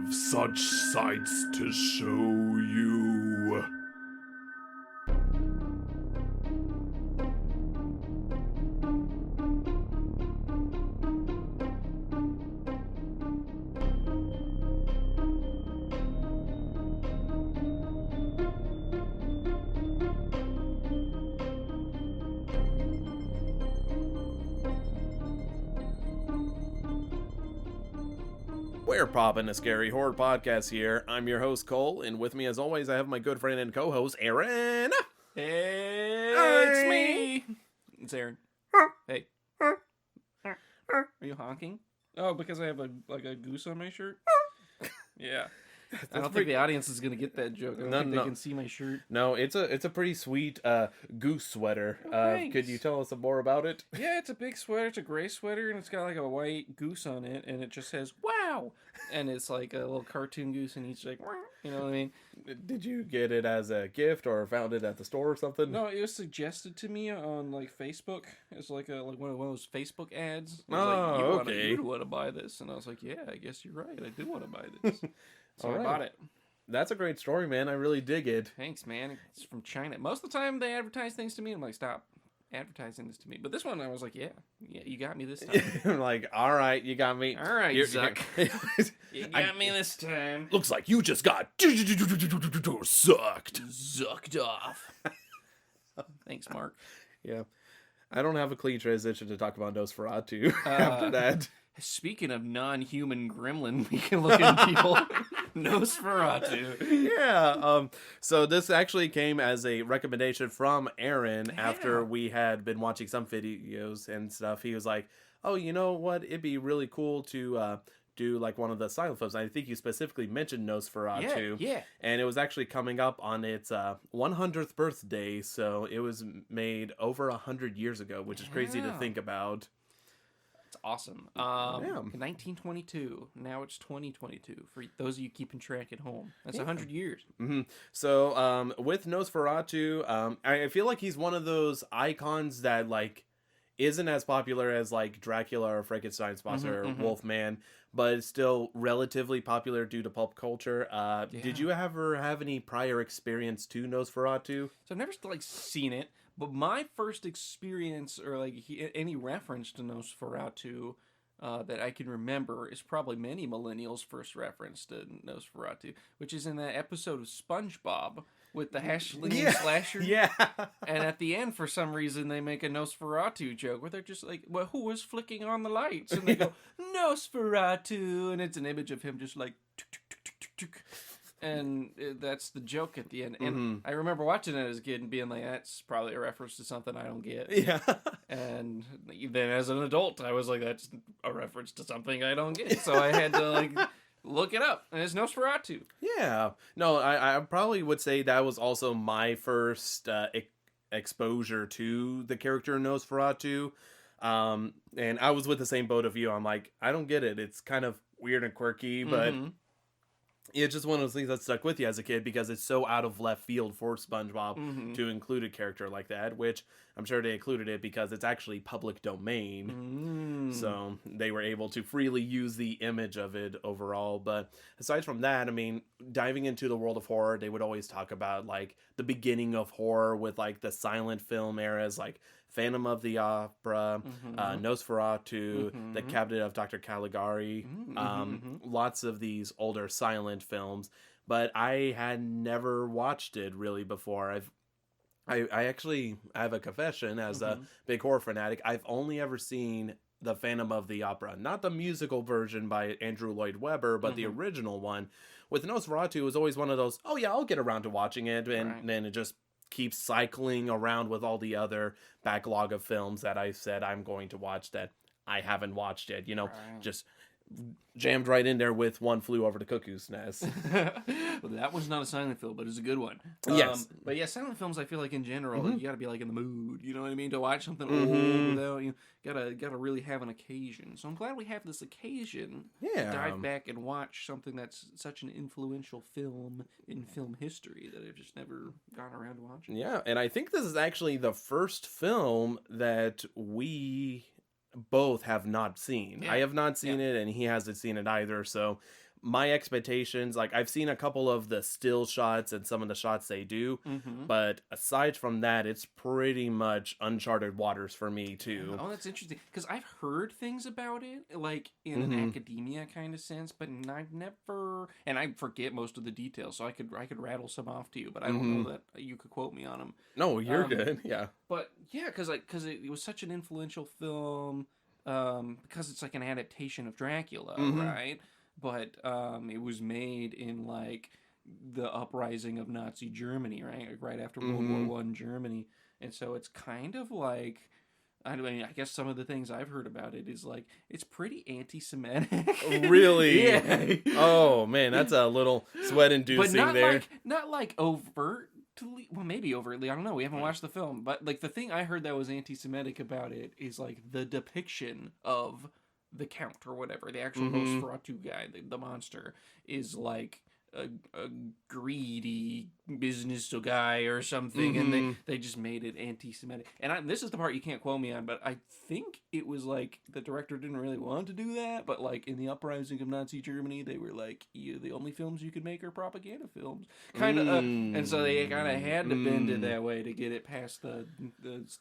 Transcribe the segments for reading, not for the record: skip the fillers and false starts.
have such sights to show you. We're Poppin the Scary Horror Podcast here. I'm your host, Coale, and with me as always, I have my good friend and co-host, Aaron. Hey, it's me. It's Aaron. Hey. Are you honking? Oh, because I have a goose on my shirt? Yeah. I don't think the audience is going to get that joke. I don't think they can see my shirt. No, it's a pretty sweet goose sweater. Thanks. Could you tell us some more about it? Yeah, it's a big sweater. It's a gray sweater, and it's got like a white goose on it, and it just says, wow! And it's like a little cartoon goose, and he's like, you know what I mean? Did you get it as a gift or found it at the store or something? No, it was suggested to me on like Facebook. It's like one of those Facebook ads. It was okay. You want to buy this, and I was like, yeah, I guess you're right. I do want to buy this. So I bought it. That's a great story, man. I really dig it. Thanks, man. It's from China. Most of the time, they advertise things to me. I'm like, stop advertising this to me. But this one, I was like, yeah, you got me this time. I'm like, all right, you got me. All right, Zuck. You got me this time. Looks like you just got sucked. Zucked off. Thanks, Mark. Yeah. I don't have a clean transition to talk about Nosferatu after that. Speaking of non-human gremlin, we can look at people. Nosferatu. Yeah. So this actually came as a recommendation from Aaron after we had been watching some videos and stuff. He was like, oh, you know what? It'd be really cool to do like one of the silent films. I think you specifically mentioned Nosferatu. Yeah. And it was actually coming up on its 100th birthday. So it was made over 100 years ago, which is crazy to think about. It's awesome. 1922. Now it's 2022. For those of you keeping track at home, that's 100 years. Mm-hmm. So with Nosferatu, I feel like he's one of those icons that like isn't as popular as like Dracula or Frankenstein's monster or Wolfman, but it's still relatively popular due to pulp culture. Did you ever have any prior experience to Nosferatu? So I've never like seen it. But my first experience, or like any reference to Nosferatu that I can remember, is probably many millennials' first reference to Nosferatu, which is in that episode of SpongeBob with the hash-slinging slasher. Yeah. And at the end, for some reason, they make a Nosferatu joke where they're just like, well, who was flicking on the lights? And they go, Nosferatu! And it's an image of him just like, tuk, tuk, tuk, tuk, tuk, tuk. And that's the joke at the end. And I remember watching it as a kid and being like, that's probably a reference to something I don't get. Yeah. And then as an adult, I was like, that's a reference to something I don't get. So I had to like look it up. And it's Nosferatu. Yeah. No, I probably would say that was also my first exposure to the character Nosferatu. And I was with the same boat of you. I'm like, I don't get it. It's kind of weird and quirky, but... It's just one of those things that stuck with you as a kid because it's so out of left field for SpongeBob to include a character like that, which I'm sure they included it because it's actually public domain. So they were able to freely use the image of it overall. But aside from that, I mean, diving into the world of horror, they would always talk about like the beginning of horror with like the silent film eras, like Phantom of the Opera, Nosferatu, The Cabinet of Dr. Caligari, lots of these older silent films, but I had never watched it really before. I actually have a confession as a big horror fanatic. I've only ever seen The Phantom of the Opera, not the musical version by Andrew Lloyd Webber, but the original one. With Nosferatu, it was always one of those, oh yeah, I'll get around to watching it, and then it just keeps cycling around with all the other backlog of films that I said I'm going to watch that I haven't watched yet. You know, just jammed right in there with One Flew Over the Cuckoo's Nest. Well, that was not a silent film, but it's a good one. Yes. But yeah, silent films, I feel like in general, you gotta be like in the mood, you know what I mean? To watch something old without, you gotta really have an occasion. So I'm glad we have this occasion to dive back and watch something that's such an influential film in film history that I've just never gotten around to watching. Yeah, and I think this is actually the first film that we both have not seen. I have not seen it, and he hasn't seen it either, so my expectations, like I've seen a couple of the still shots and some of the shots they do, but aside from that, it's pretty much uncharted waters for me too. Oh, that's interesting, because I've heard things about it, like in an academia kind of sense, but I've never, and I forget most of the details, so I could rattle some off to you, but I don't know that you could quote me on them. No, you're good. Yeah. But yeah, because it was such an influential film, because it's like an adaptation of Dracula, right? But it was made in like the uprising of Nazi Germany, right? Like, right after World War I Germany, and so it's kind of like, I mean, I guess some of the things I've heard about it is like it's pretty anti-Semitic. Really? Yeah. Oh man, that's a little sweat-inducing but there. not like overt. Well, maybe overtly. I don't know. We haven't watched the film, but like the thing I heard that was anti-Semitic about it is like the depiction of the Count or whatever, the actual Nosferatu guy, the monster, is like a greedy business guy or something, and they just made it anti-Semitic. And this is the part you can't quote me on, but I think it was like the director didn't really want to do that, but like in the uprising of Nazi Germany, they were like, the only films you could make are propaganda films, kind of, and so they kind of had to bend it that way to get it past the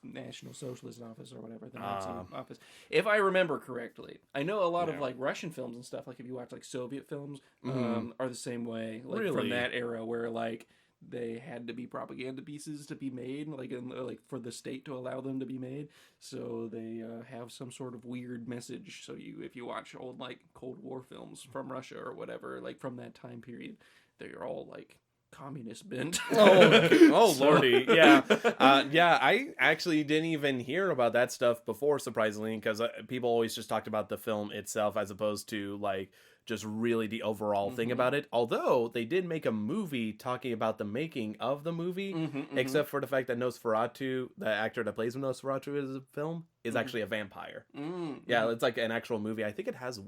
National Socialist office or whatever, the Nazi office. If I remember correctly, I know a lot of like Russian films and stuff, like if you watch like Soviet films, are the same way. Like Really? From that era where like they had to be propaganda pieces to be made, like like for the state to allow them to be made, so they have some sort of weird message. So if you watch old like Cold War films from Russia or whatever, like from that time period, they're all like communist bent. Oh lordy, yeah. I actually didn't even hear about that stuff before, surprisingly, because people always just talked about the film itself as opposed to like just really the overall thing about it. Although they did make a movie talking about the making of the movie, except for the fact that Nosferatu, the actor that plays Nosferatu in the film, is actually a vampire. Yeah, it's like an actual movie. I think it has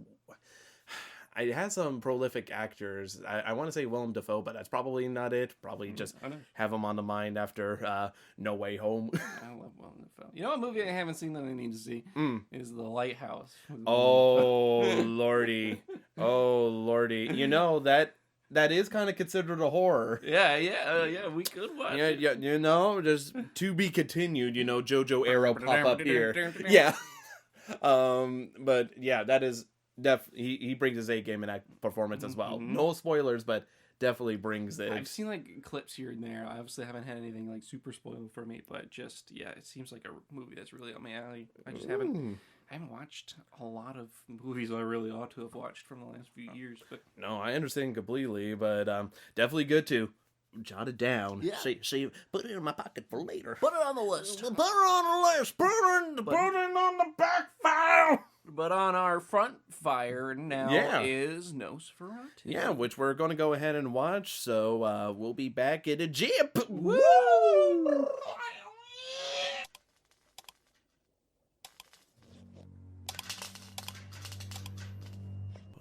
some prolific actors. I want to say Willem Dafoe, but that's probably not it. Probably just have him on the mind after No Way Home. I love Willem Dafoe. You know, a movie I haven't seen that I need to see is The Lighthouse. Oh lordy, oh lordy. You know that is kind of considered a horror. Yeah. We could watch it. Yeah. You know, just to be continued. You know, JoJo arrow pop up here. Yeah. But yeah, that is. He brings his A game in that performance as well. No spoilers, but definitely brings it. I've seen like clips here and there. I obviously haven't had anything like super spoiled for me, but just it seems like a movie that's really on my alley. I just haven't watched a lot of movies I really ought to have watched from the last few years. But no, I understand completely, but definitely good to jot it down. Yeah. See, put it in my pocket for later. Put it on the list. Put it on the list. Put it on the back file. But on our front fire now is Nosferatu. Yeah, which we're going to go ahead and watch. So we'll be back in a jip. Woo!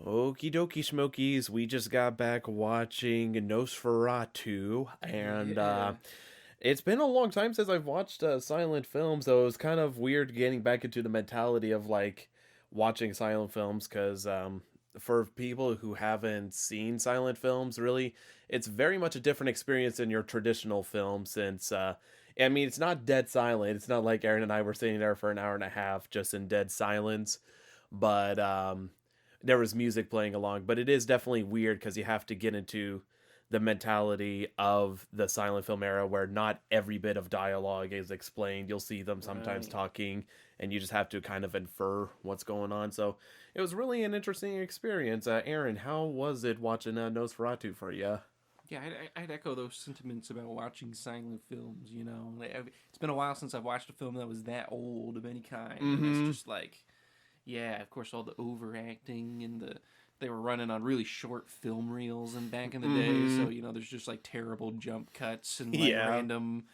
Okie dokie, Smokies. We just got back watching Nosferatu, and it's been a long time since I've watched silent films, so it was kind of weird getting back into the mentality of like watching silent films, because for people who haven't seen silent films, really, it's very much a different experience than your traditional film, since I mean, it's not dead silent. It's not like Aaron and I were sitting there for an hour and a half just in dead silence, but there was music playing along. But it is definitely weird because you have to get into the mentality of the silent film era, where not every bit of dialogue is explained. You'll see them sometimes talking, and you just have to kind of infer what's going on. So it was really an interesting experience. Aaron, how was it watching Nosferatu for you? Yeah, I'd echo those sentiments about watching silent films, you know. It's been a while since I've watched a film that was that old of any kind. And it's just like, yeah, of course, all the overacting and they were running on really short film reels and back in the day. So, you know, there's just like terrible jump cuts and like random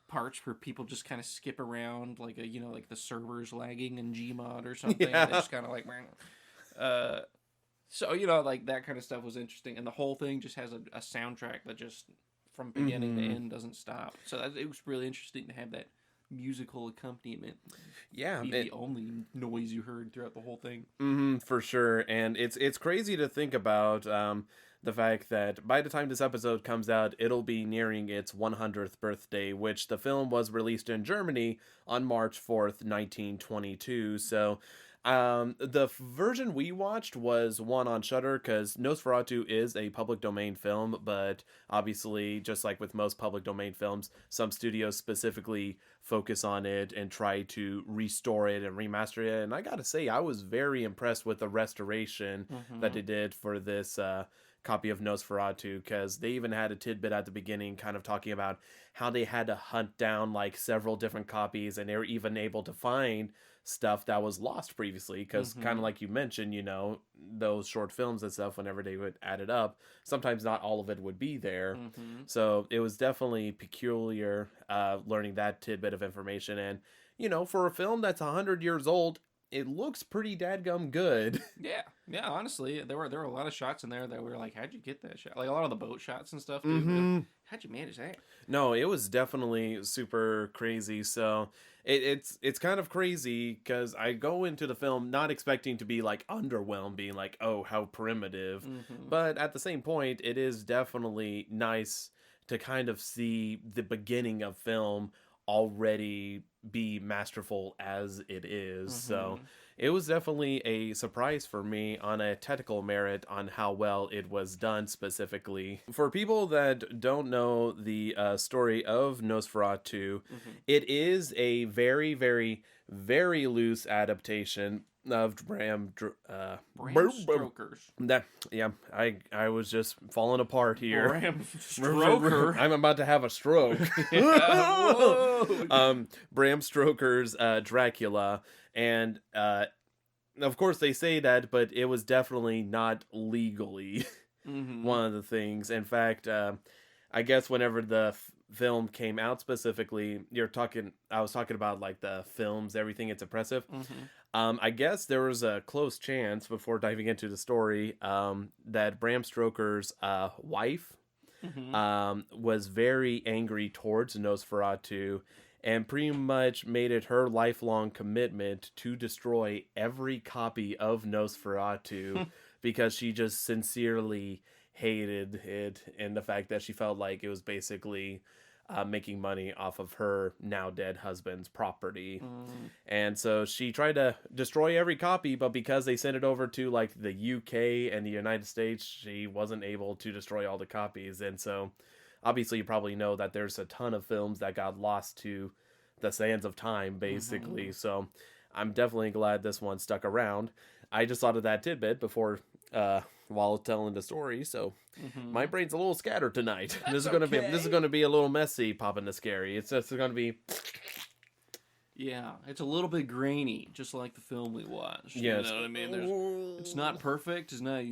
parts where people just kind of skip around, like like the servers lagging in Gmod or something. And they just kind of like, so, you know, like that kind of stuff was interesting. And the whole thing just has a soundtrack that just from beginning to end doesn't stop. So it was really interesting to have that musical accompaniment. Yeah, Be the only noise you heard throughout the whole thing. for sure. And it's crazy to think about the fact that by the time this episode comes out, it'll be nearing its 100th birthday, which the film was released in Germany on March 4th, 1922. So the version we watched was one on Shudder, because Nosferatu is a public domain film, but obviously, just like with most public domain films, some studios specifically focus on it and try to restore it and remaster it. And I gotta say, I was very impressed with the restoration that they did for this copy of Nosferatu, because they even had a tidbit at the beginning kind of talking about how they had to hunt down like several different copies, and they were even able to find stuff that was lost previously, because kind of like you mentioned, you know, those short films and stuff, whenever they would add it up, sometimes not all of it would be there. So it was definitely peculiar learning that tidbit of information. And you know, for a film that's 100 years old, it looks pretty dadgum good. Yeah, honestly, there were a lot of shots in there that were like, how'd you get that shot? Like a lot of the boat shots and stuff too. How'd you manage that? No, it was definitely super crazy. So it's kind of crazy, because I go into the film not expecting to be like underwhelmed, being like, oh, how primitive. But at the same point, it is definitely nice to kind of see the beginning of film already be masterful as it is. So it was definitely a surprise for me on a technical merit on how well it was done specifically. For people that don't know the story of Nosferatu, it is a very, very, very loose adaptation of Bram Stoker's. I was just falling apart here. Bram Stoker. I'm about to have a stroke. Bram Stoker's Dracula, and of course they say that, but it was definitely not legally one of the things. In fact, I guess whenever the film came out specifically, I was talking about like the films, everything, it's impressive. I guess there was a close chance, before diving into the story, that Bram Stoker's wife was very angry towards Nosferatu, and pretty much made it her lifelong commitment to destroy every copy of Nosferatu because she just sincerely hated it, and the fact that she felt like it was basically making money off of her now dead husband's property. And so she tried to destroy every copy, but because they sent it over to like the UK and the United States, she wasn't able to destroy all the copies. And so obviously you probably know that there's a ton of films that got lost to the sands of time, basically. So I'm definitely glad this one stuck around. I just thought of that tidbit before while telling the story, so my brain's a little scattered tonight. This is gonna be a little messy, Poppin the Scary. It's gonna be. Yeah, it's a little bit grainy, just like the film we watched. Yes. You know what I mean? It's not perfect. It's not,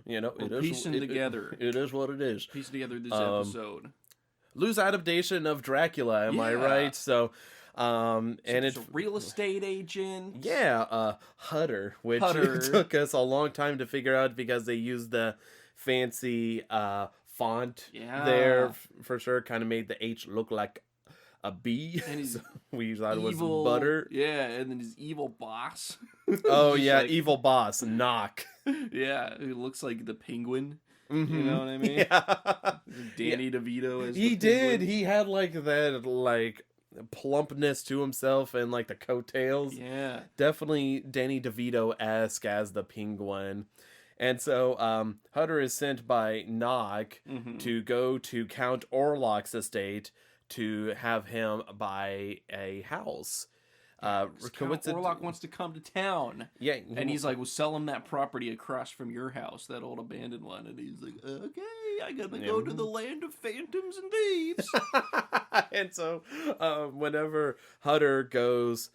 we're piecing together. It is what it is. Piecing together this episode. Loose adaptation of Dracula, am I right? So, and it's a real estate agent. Yeah, Hutter, which took us a long time to figure out because they used the fancy font there for sure. Kind of made the H look like a B. And so we thought it was butter. Yeah, and then his evil boss. Oh yeah, like, evil boss, Knock. Yeah, it looks like the Penguin. You know what I mean? Yeah. Danny DeVito as he the did. Penguin. He had like that plumpness to himself and like the coattails. Yeah. Definitely Danny DeVito-esque as the Penguin. And so Hutter is sent by Knock to go to Count Orlok's estate to have him buy a house. Count Orlok wants to come to town. Yeah. And he's like, we'll sell him that property across from your house, that old abandoned one. And he's like, okay, I gotta go to the land of phantoms and thieves. And so whenever Hutter goes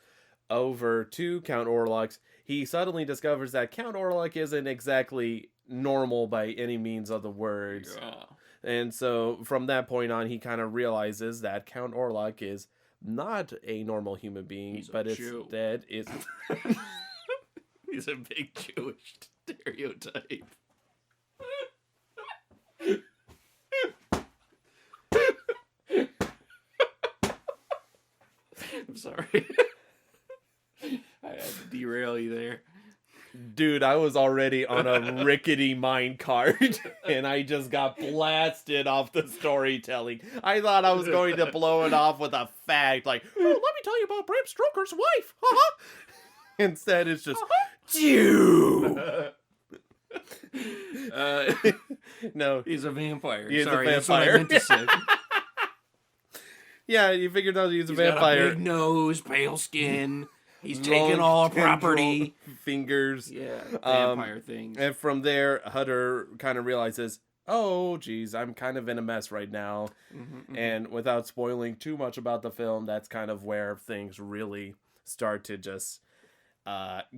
over to Count Orlok's, he suddenly discovers that Count Orlok isn't exactly normal by any means of the words. Yeah. And so from that point on, he kind of realizes that Count Orlok is not a normal human being, but instead is... He's a big Jewish stereotype. Sorry. I had to derail you there. Dude, I was already on a rickety mine cart, and I just got blasted off the storytelling. I thought I was going to blow it off with a fact, like, oh, let me tell you about Bram Stoker's wife. Instead, it's just, Jew. No, He's a vampire. He is a Sorry, that's what I vampire. meant to say. Yeah, you figured out he's a He's got vampire. a big nose, pale skin. He's Long taking all tendril property. fingers. Yeah, vampire things. And from there, Hutter kind of realizes, oh, geez, I'm kind of in a mess right now. And without spoiling too much about the film, that's kind of where things really start to just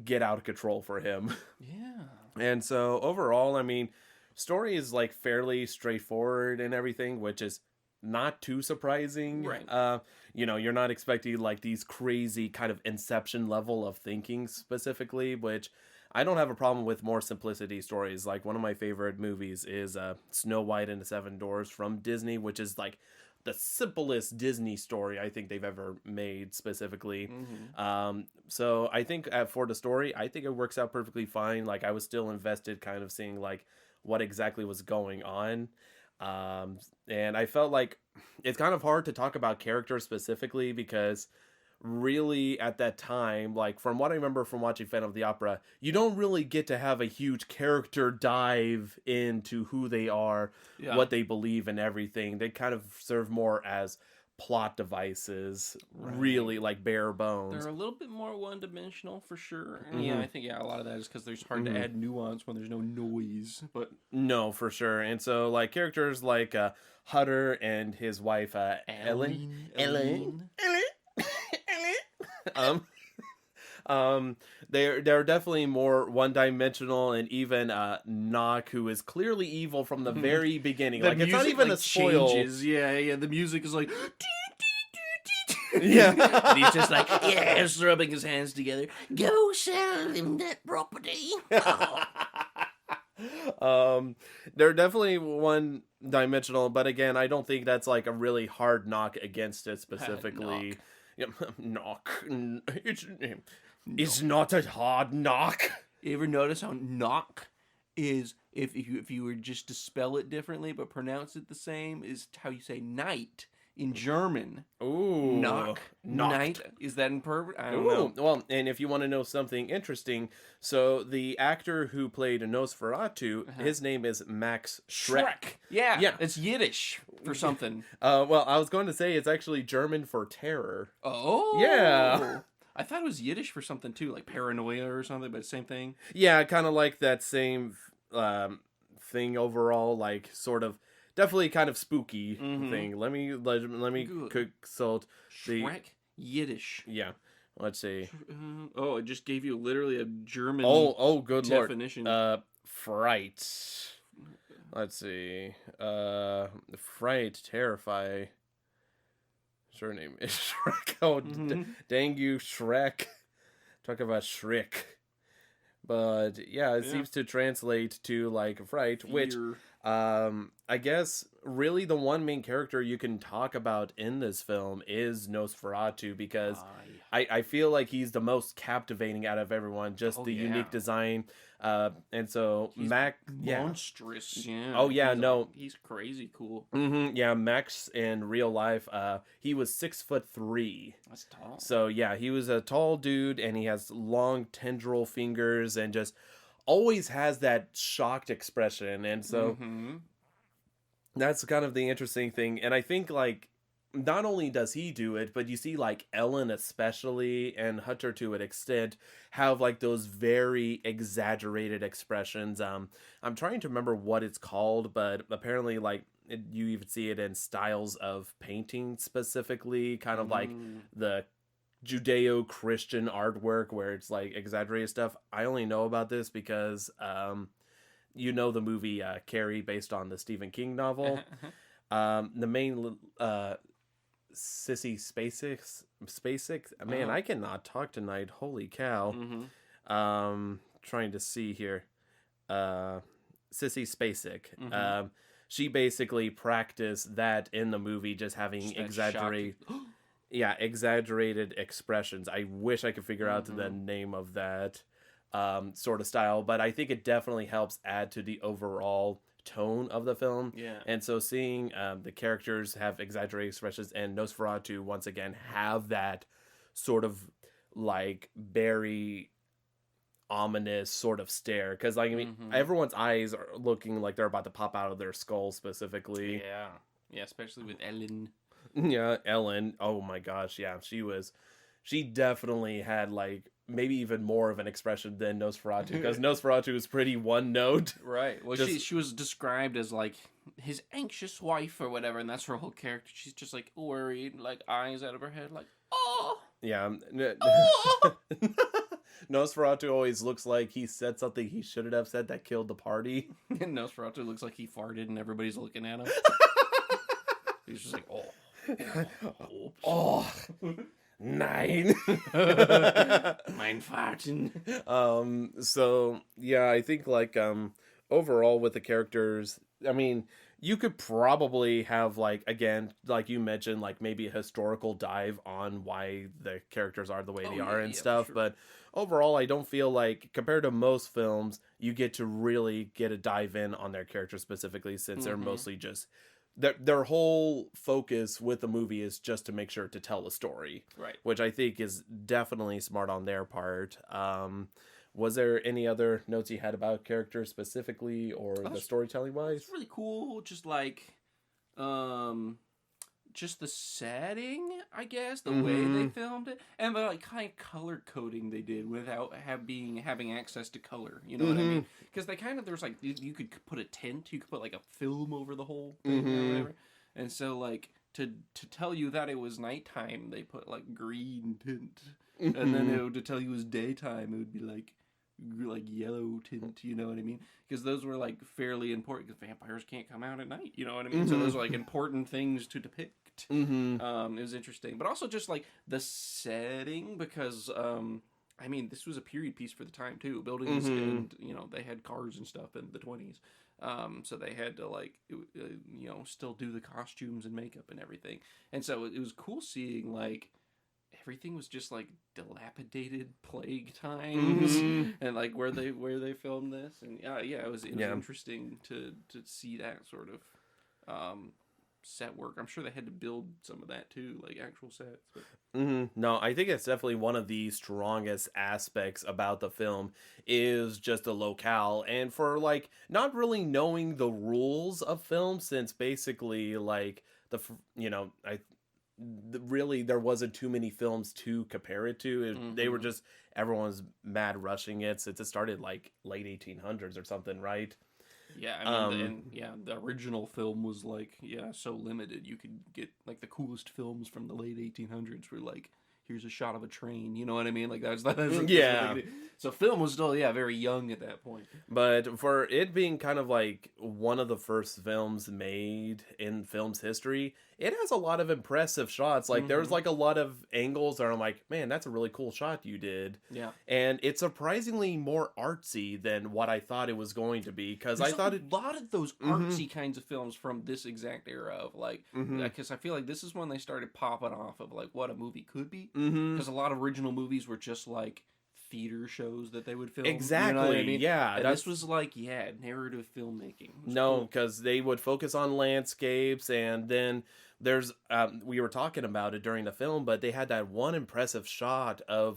get out of control for him. Yeah. And so overall, I mean, story is like fairly straightforward and everything, which is not too surprising. Right. You're not expecting like these crazy kind of Inception level of thinking specifically, which I don't have a problem with more simplicity stories. Like one of my favorite movies is Snow White and the Seven Dwarfs from Disney, which is like the simplest Disney story I think they've ever made specifically. So I think for the story, I think it works out perfectly fine. Like I was still invested kind of seeing like what exactly was going on. And I felt like it's kind of hard to talk about characters specifically because really at that time, like from what I remember from watching Phantom of the Opera, you don't really get to have a huge character dive into who they are, what they believe and everything. They kind of serve more as plot devices, really like bare bones. They're a little bit more one-dimensional for sure. Yeah, I think a lot of that is because there's hard to add nuance when there's no noise. But no, for sure. And so like characters like Hutter and his wife Ellen. They're definitely more one-dimensional, and even Nock, who is clearly evil from the very beginning. the Like it's not music, even like, a spoil. changes. Yeah. The music is like. Yeah. And he's just like, yes, rubbing his hands together. Go sell him that property. They're definitely one-dimensional, but again, I don't think that's like a really hard knock against it specifically. Knock. It's not a hard knock. You ever notice how knock is, if you were just to spell it differently but pronounce it the same, is how you say night in German. Ooh. Knock. Night. Is that in perfect? I don't know. Well, and if you want to know something interesting, so the actor who played Nosferatu, his name is Max Schreck. Yeah. It's Yiddish for something. Well, I was going to say it's actually German for terror. Oh. Yeah. I thought it was Yiddish for something too, like paranoia or something, but same thing. Yeah, kind of like that same thing overall, like sort of definitely kind of spooky thing. Let me consult the Shrek Yiddish. Yeah. Let's see. It just gave you literally a German good definition. Lord. Fright. Let's see. Fright, terrify. Surname is Shrek. Oh, dang you, Shrek. Talk about Shrek. But yeah, it seems to translate to like fright, which I guess really the one main character you can talk about in this film is Nosferatu, because I feel like he's the most captivating out of everyone. Just the unique design. And so he's monstrous. Yeah. He's crazy cool. Yeah, Max in real life, he was 6'3". That's tall. So yeah, he was a tall dude, and he has long tendril fingers, and just always has that shocked expression. And so that's kind of the interesting thing. And I think like not only does he do it, but you see like Ellen especially, and Hutter to an extent, have like those very exaggerated expressions. I'm trying to remember what it's called, but apparently like you even see it in styles of painting specifically, kind of like the Judeo-Christian artwork where it's like exaggerated stuff. I only know about this because the movie Carrie, based on the Stephen King novel. The main Sissy Spacek. Man, I cannot talk tonight. Holy cow. Trying to see here. Sissy Spacek. She basically practiced that in the movie, just having exaggerate. yeah, exaggerated expressions. I wish I could figure out the name of that sort of style, but I think it definitely helps add to the overall tone of the film. Yeah. And so seeing the characters have exaggerated expressions and Nosferatu once again have that sort of like very ominous sort of stare, because like I mean everyone's eyes are looking like they're about to pop out of their skull specifically. Yeah, especially with Ellen. Yeah, Ellen. Oh my gosh, yeah, she definitely had like maybe even more of an expression than Nosferatu, because Nosferatu is pretty one note. Right. Well, she was described as like his anxious wife or whatever, and that's her whole character. She's just like worried, like eyes out of her head, like oh. Yeah. Nosferatu always looks like he said something he shouldn't have said that killed the party. And Nosferatu looks like he farted and everybody's looking at him. He's just like, oh, 9. Mein farten. So yeah, I think like overall with the characters, I mean, you could probably have like, again, like you mentioned, like maybe a historical dive on why the characters are the way they are and stuff, sure. But overall I don't feel like, compared to most films, you get to really get a dive in on their characters specifically, since they're mostly just their whole focus with the movie is just to make sure to tell a story, right? Which I think is definitely smart on their part. Was there any other notes you had about characters specifically, or the storytelling wise? It's really cool. Just like, just the setting, I guess, the way they filmed it, and the like kind of color coding they did without having access to color. You know what I mean? Because they kind of, there's like you could put a tint, you could put like a film over the whole thing or whatever, and so like to tell you that it was nighttime, they put like green tint, and then to tell you it was daytime, it would be like yellow tint, you know what I mean? Because those were like fairly important, because vampires can't come out at night, you know what I mean? So those are like important things to depict. It was interesting, but also just like the setting, because I mean, this was a period piece for the time too. Buildings and you know, they had cars and stuff in the 20s, so they had to like you know, still do the costumes and makeup and everything, and so it was cool seeing like everything was just like dilapidated plague times and like where they filmed this, and it was interesting to see that sort of set work. I'm sure they had to build some of that too, like actual sets. But... No, I think it's definitely one of the strongest aspects about the film is just the locale, and for like not really knowing the rules of film, since basically like really there wasn't too many films to compare it to. They were just, everyone was mad rushing it since it started like late 1800s or something, right? Yeah, I mean, the original film was like, so limited. You could get like the coolest films from the late 1800s were like, here's a shot of a train, you know what I mean? Like that's so film was still very young at that point. But for it being kind of like one of the first films made in film's history, it has a lot of impressive shots. Like there's like a lot of angles that I'm like, man, that's a really cool shot you did. Yeah. And it's surprisingly more artsy than what I thought it was going to be, because I thought a lot of those artsy kinds of films from this exact era of like, because I feel like this is when they started popping off of like what a movie could be. Because a lot of original movies were just like theater shows that they would film. Exactly. You know what I mean? Yeah. And this was like, narrative filmmaking. No, because they would focus on landscapes, and then there's we were talking about it during the film, but they had that one impressive shot of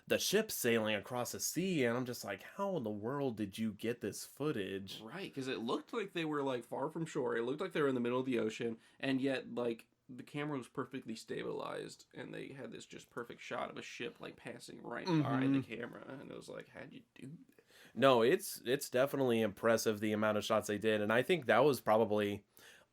the ship sailing across the sea, and I'm just like, how in the world did you get this footage? Right, because it looked like they were like far from shore. It looked like they were in the middle of the ocean, and yet like the camera was perfectly stabilized, and they had this just perfect shot of a ship like passing right by the camera, and it was like, how'd you do that? No, it's definitely impressive the amount of shots they did, and I think that was probably,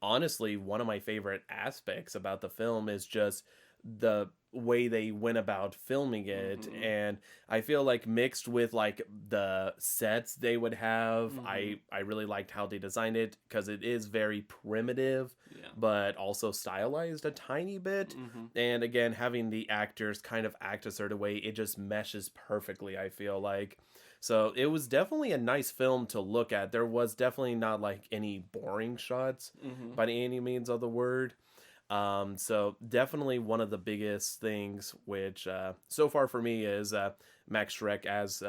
honestly, one of my favorite aspects about the film is just the way they went about filming it. And I feel like mixed with like the sets they would have, I really liked how they designed it, because it is very primitive, but also stylized a tiny bit. And again, having the actors kind of act a certain way, it just meshes perfectly, I feel like. So it was definitely a nice film to look at. There was definitely not like any boring shots by any means of the word. So definitely one of the biggest things, which so far for me is Max Schreck as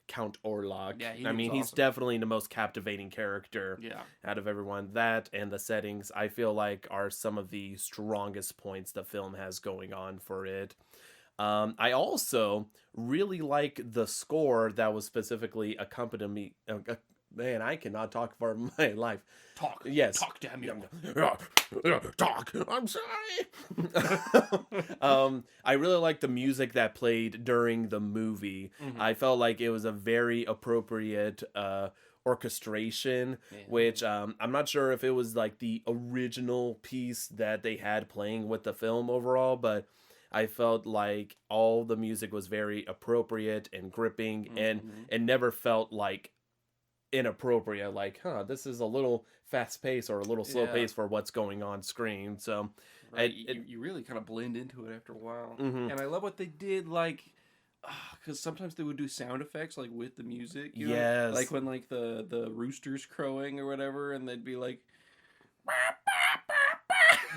Count Orlok. Yeah, he I mean, was he's awesome. definitely the most captivating character Yeah. out of everyone. That and the settings, I feel like, are some of the strongest points the film has going on for it. I also really like the score that was specifically accompanying me. Man, I cannot talk for my life. Talk. Yes. Talk, damn you. Talk. I'm sorry. I really like the music that played during the movie. Mhm. I felt like it was a very appropriate orchestration, which I'm not sure if it was like the original piece that they had playing with the film overall, but I felt like all the music was very appropriate and gripping, and Mhm. it never felt like inappropriate, like, this is a little fast pace or a little slow Yeah. pace for what's going on screen. So Right. it- You really kind of blend into it after a while. Mhm. And I love what they did, like, because sometimes they would do sound effects, like, with the music. You know? Yes. Like when, like, the rooster's crowing or whatever, and they'd be like,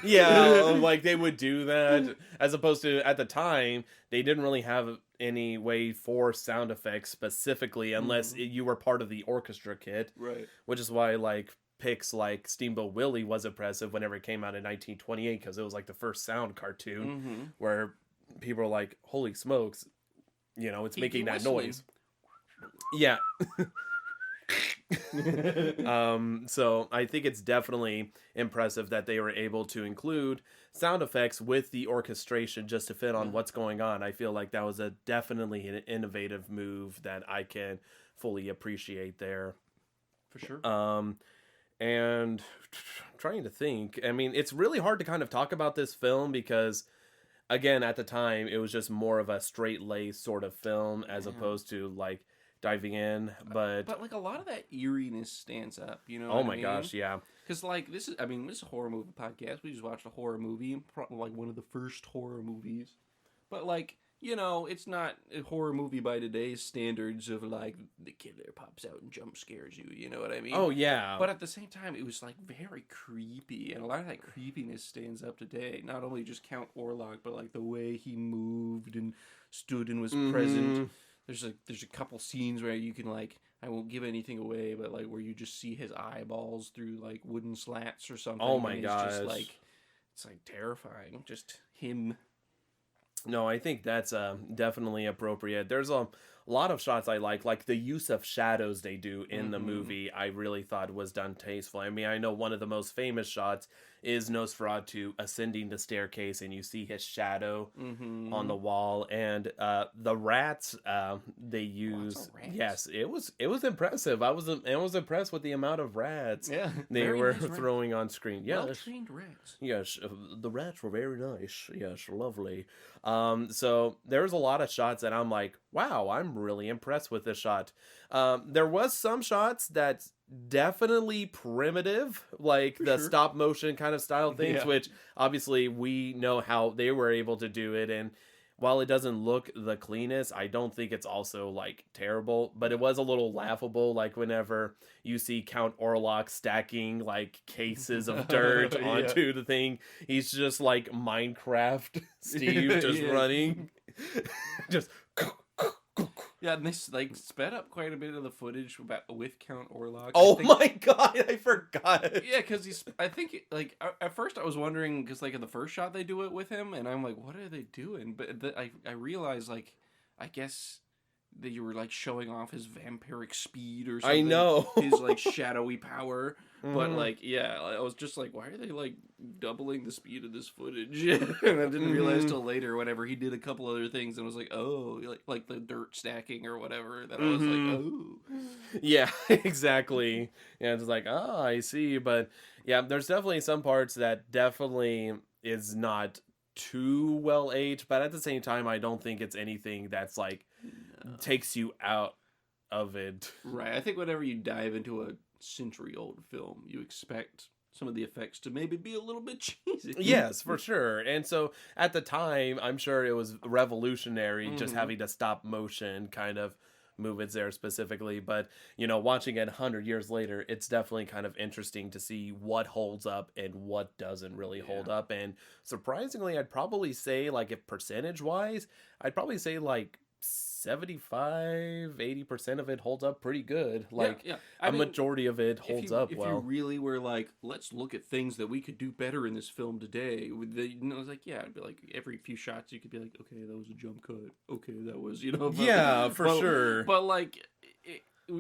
yeah, like they would do that, as opposed to at the time they didn't really have any way for sound effects specifically unless you were part of the orchestra kit, right. which is why like picks like Steamboat Willie was impressive whenever it came out in 1928, because it was like the first sound cartoon Mm-hmm. where people are like, holy smokes, it's making that noise. Yeah. So I think it's definitely impressive that they were able to include sound effects with the orchestration just to fit on what's going on. I feel like that was definitely an innovative move that I can fully appreciate there. For sure. And trying to think, I mean, it's really hard to kind of talk about this film because, again, at the time it was just more of a straight-laced sort of film as opposed to like diving in, but like a lot of that eeriness stands up, you know. oh what my I mean? gosh, yeah. Because like this is a horror movie podcast. We just watched a horror movie, like one of the first horror movies. But like, it's not a horror movie by today's standards of like the killer pops out and jump scares you. You know what I mean? Oh yeah. But at the same time, it was like very creepy, and a lot of that creepiness stands up today. Not only just Count Orlok, but like the way he moved and stood and was present. There's a couple scenes where you can like, I won't give anything away, but like where you just see his eyeballs through like wooden slats or something. Oh my and gosh. It's just like, it's like terrifying. Just him. No, I think that's definitely appropriate. There's a lot of shots I like the use of shadows they do in the movie. I really thought was done tastefully. I mean, I know one of the most famous shots is Nosferatu ascending the staircase, and you see his shadow on the wall, and the rats they use. Lots of rats. Yes, it was impressive. I was impressed with the amount of rats Yeah, they very were nice rats. throwing on screen. Yes. Well-trained rats. Yes, the rats were very nice. Yes, lovely. So there's a lot of shots that I'm like, wow, I'm really impressed with this shot. There was some shots that definitely primitive, like the stop motion kind of style things, which obviously we know how they were able to do it. And while it doesn't look the cleanest, I don't think it's also like terrible, but it was a little laughable. Like whenever you see Count Orlok stacking like cases of dirt onto the thing, he's just like Minecraft Steve just running. Just Yeah, and they like sped up quite a bit of the footage with Count Orlok. oh my god, I forgot. Yeah, because I think like at first I was wondering, because like in the first shot they do it with him, and I'm like, what are they doing? But I realized, like, I guess that you were like showing off his vampiric speed or something. I know. His like shadowy power. But like, yeah, I was just like, why are they like doubling the speed of this footage? And I didn't realize till later, whenever he did a couple other things, and was like, oh, like the dirt stacking or whatever. That I was like, oh, yeah, exactly. Yeah, it's like, oh, I see. But yeah, there's definitely some parts that definitely is not too well aged, but at the same time, I don't think it's anything that's like takes you out of it. Right. I think whenever you dive into a century-old film, you expect some of the effects to maybe be a little bit cheesy. Yes, for sure. And so at the time, I'm sure it was revolutionary just having to stop motion kind of movements there specifically, but watching it 100 years later, it's definitely kind of interesting to see what holds up and what doesn't really hold up. And surprisingly, I'd probably say, like, if percentage wise, I'd probably say like 75-80% of it holds up pretty good. Like, a majority of it holds up well. If you really were like, let's look at things that we could do better in this film today, it's like, yeah, it'd be like every few shots you could be like, okay, that was a jump cut. Okay, that was, for sure. But like,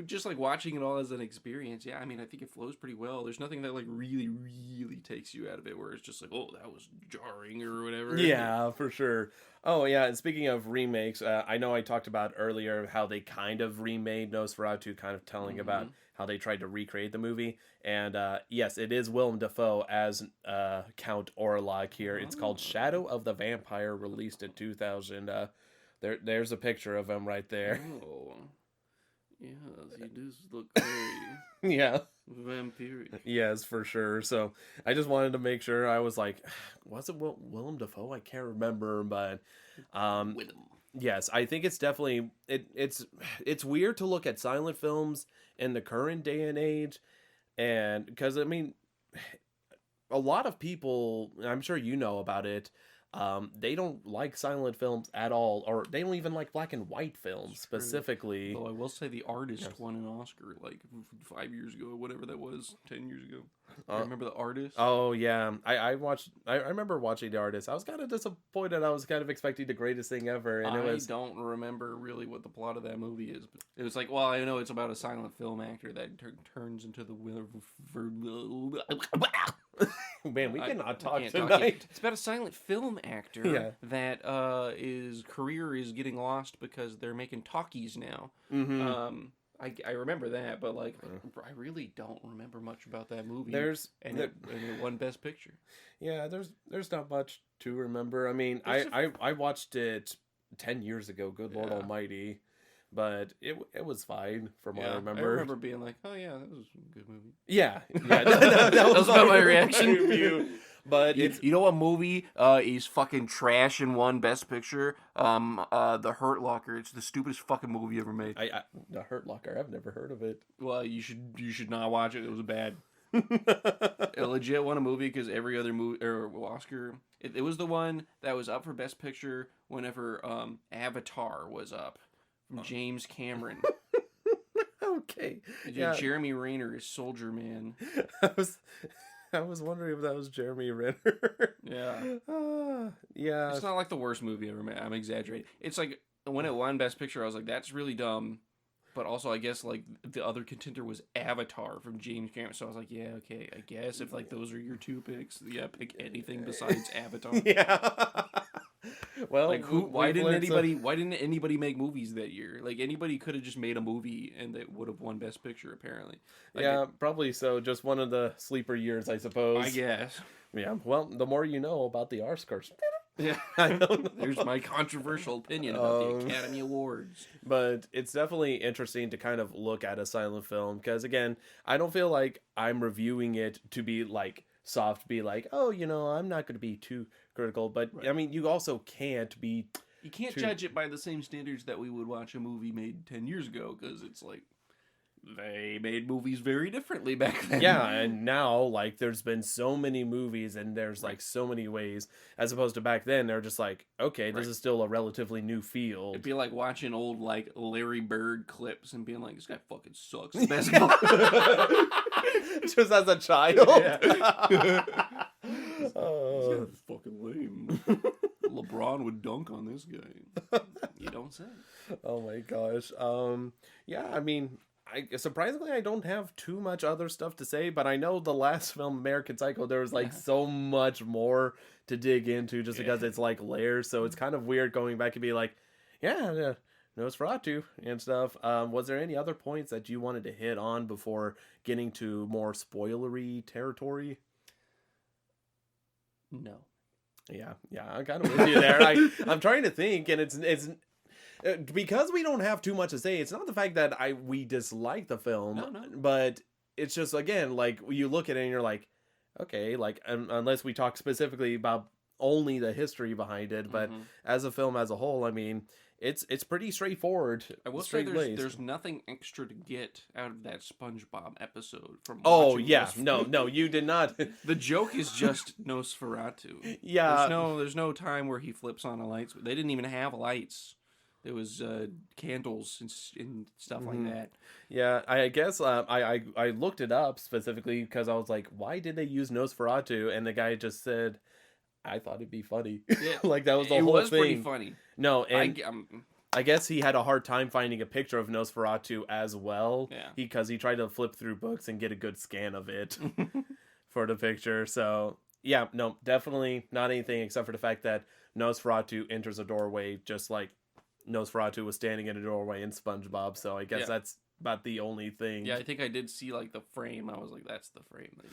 just like watching it all as an experience, I mean, I think it flows pretty well. There's nothing that like really, really takes you out of it where it's just like, oh, that was jarring or whatever. Yeah, for sure. Oh, yeah, and speaking of remakes, I know I talked about earlier how they kind of remade Nosferatu, kind of telling about how they tried to recreate the movie. And yes, it is Willem Dafoe as Count Orlok here. It's called Shadow of the Vampire, released in 2000. There's a picture of him right there. Oh. Yes, he does look very vampiric. Yes, for sure. So I just wanted to make sure. I was like, was it Willem Dafoe? I can't remember, but yes, I think it's definitely it's weird to look at silent films in the current day and age, and because I mean, a lot of people, I'm sure you know about it. They don't like silent films at all, or they don't even like black and white films specifically. Though I will say The Artist won an Oscar like 5 years ago, or whatever that was, 10 years ago. Remember The Artist? Oh yeah, I remember watching The Artist. I was kind of disappointed. I was kind of expecting the greatest thing ever, and I don't remember really what the plot of that movie is. But it was like, well, I know it's about a silent film actor that turns into the Man, we cannot talk tonight. It's about a silent film actor that his career is getting lost because they're making talkies now. Mm-hmm. I remember that, but like I really don't remember much about that movie. It won Best Picture. Yeah, there's not much to remember. I mean, I watched it 10 years ago. Good Lord Almighty. But it was fine from what I remember. I remember being like, oh yeah, that was a good movie. Yeah. That was about my reaction. But you know what movie is fucking trash and won Best Picture? The Hurt Locker. It's the stupidest fucking movie ever made. The Hurt Locker. I've never heard of it. Well, you should not watch it. It was bad. It legit won a movie because every other movie or Oscar. It was the one that was up for Best Picture whenever Avatar was up. From James Cameron. Okay. Jeremy Renner is Soldier Man. I was wondering if that was Jeremy Renner. Yeah. Yeah. It's not like the worst movie ever made. I'm exaggerating. It's like when it won Best Picture, I was like, that's really dumb. But also, I guess like the other contender was Avatar from James Cameron. So I was like, yeah, okay. I guess if like those are your two picks, pick anything besides Avatar. Yeah. Well, like why didn't anybody make movies that year? Like anybody could have just made a movie and they would have won Best Picture apparently. Like, probably so. Just one of the sleeper years, I suppose. I guess. Yeah. Well, the more you know about the Oscars. Yeah, I don't know. There's my controversial opinion about the Academy Awards. But it's definitely interesting to kind of look at a silent film because again, I don't feel like I'm reviewing it to be like soft, be like, oh, I'm not going to be too critical, but I mean, you also can't be. You can't judge it by the same standards that we would watch a movie made 10 years ago because it's like they made movies very differently back then. Yeah, and now like there's been so many movies and there's like so many ways as opposed to back then they're just like, okay, this is still a relatively new field. It'd be like watching old like Larry Bird clips and being like, this guy fucking sucks. Basketball. Just as a child. Yeah. Oh, this fucking lame. LeBron would dunk on this guy. You don't say. Oh my gosh. Yeah, I mean, surprisingly, I don't have too much other stuff to say, but I know the last film, American Psycho, there was like so much more to dig into just because it's like layers. So it's kind of weird going back and be like, Nosferatu and stuff. Was there any other points that you wanted to hit on before getting to more spoilery territory? No. Yeah, I'm kind of with you there. I'm trying to think, and it's because we don't have too much to say. It's not the fact that we dislike the film, but it's just again like you look at it and you're like, okay, like unless we talk specifically about only the history behind it, but as a film as a whole, I mean, it's pretty straightforward. I will say straight-laced. there's nothing extra to get out of that SpongeBob episode from Oh watching yeah, this. no, you did not. The joke is just Nosferatu. Yeah, There's no time where he flips on a light. They didn't even have lights. There was candles and stuff like that. yeah. I guess I looked it up specifically because I was like, why did they use Nosferatu? And the guy just said, I thought it'd be funny. Yeah, like that was the it whole was thing. pretty funny. No, and I guess he had a hard time finding a picture of Nosferatu as well. Yeah. Because he tried to flip through books and get a good scan of it for the picture. So yeah, no, definitely not anything except for the fact that Nosferatu enters a doorway just like Nosferatu was standing in a doorway in SpongeBob. So I guess that's about the only thing. Yeah, I think I did see like the frame. I was like, that's the frame they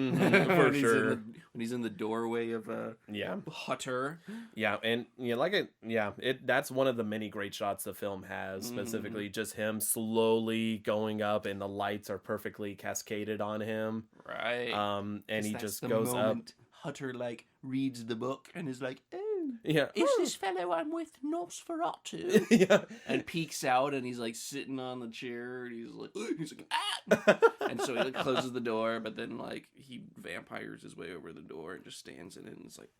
used. For when sure. when he's in the doorway of Hutter. Yeah, and that's one of the many great shots the film has, specifically just him slowly going up and the lights are perfectly cascaded on him. Right. And he just the goes moment Hutter like reads the book and is like, oh, Yeah. is this fellow I'm with Nosferatu? Yeah. And peeks out and he's like sitting on the chair and he's like ah! And so he like closes the door, but then like he vampires his way over the door and just stands in it and it's like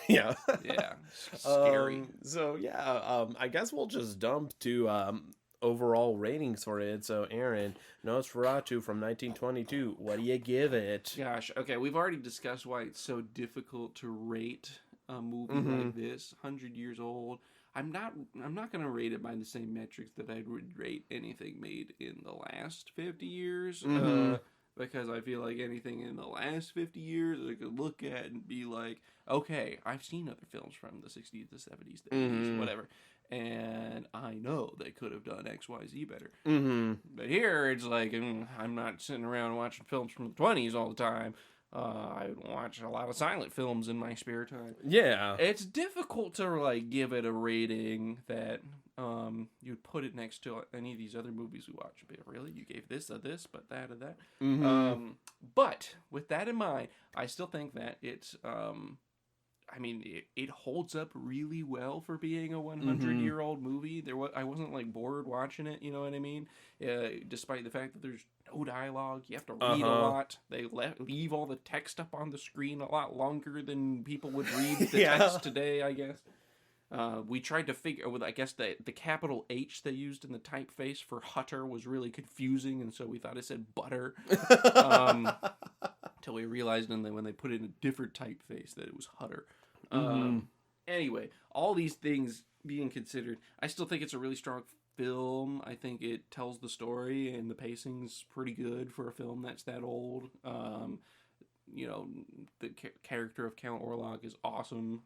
Yeah. yeah, scary. I guess we'll just dump to overall ratings for it. So Aaron, Nosferatu from 1922, what do you give it? Gosh, okay, we've already discussed why it's so difficult to rate a movie like this, 100 years old. I'm not gonna rate it by the same metrics that I would rate anything made in the last 50 years. Because I feel like anything in the last 50 years I could look at and be like, okay, I've seen other films from the 60s, the 70s, the 80s, whatever, and I know they could have done X, Y, Z better. But here, it's like, I'm not sitting around watching films from the 20s all the time. I watch a lot of silent films in my spare time. Yeah. It's difficult to, like, give it a rating that you'd put it next to any of these other movies we watch. But really? You gave this a this, but that a that? But with that in mind, I still think that it's... it holds up really well for being a 100-year-old movie. I wasn't like bored watching it, you know what I mean? Despite the fact that there's no dialogue, you have to read a lot. They leave all the text up on the screen a lot longer than people would read the text today, I guess. We tried to figure, I guess the capital H they used in the typeface for Hutter was really confusing, and so we thought it said butter. Until we realized when they put it in a different typeface that it was Hutter. Anyway, all these things being considered, I still think it's a really strong film. I think it tells the story and the pacing's pretty good for a film that's that old. The character of Count Orlok is awesome.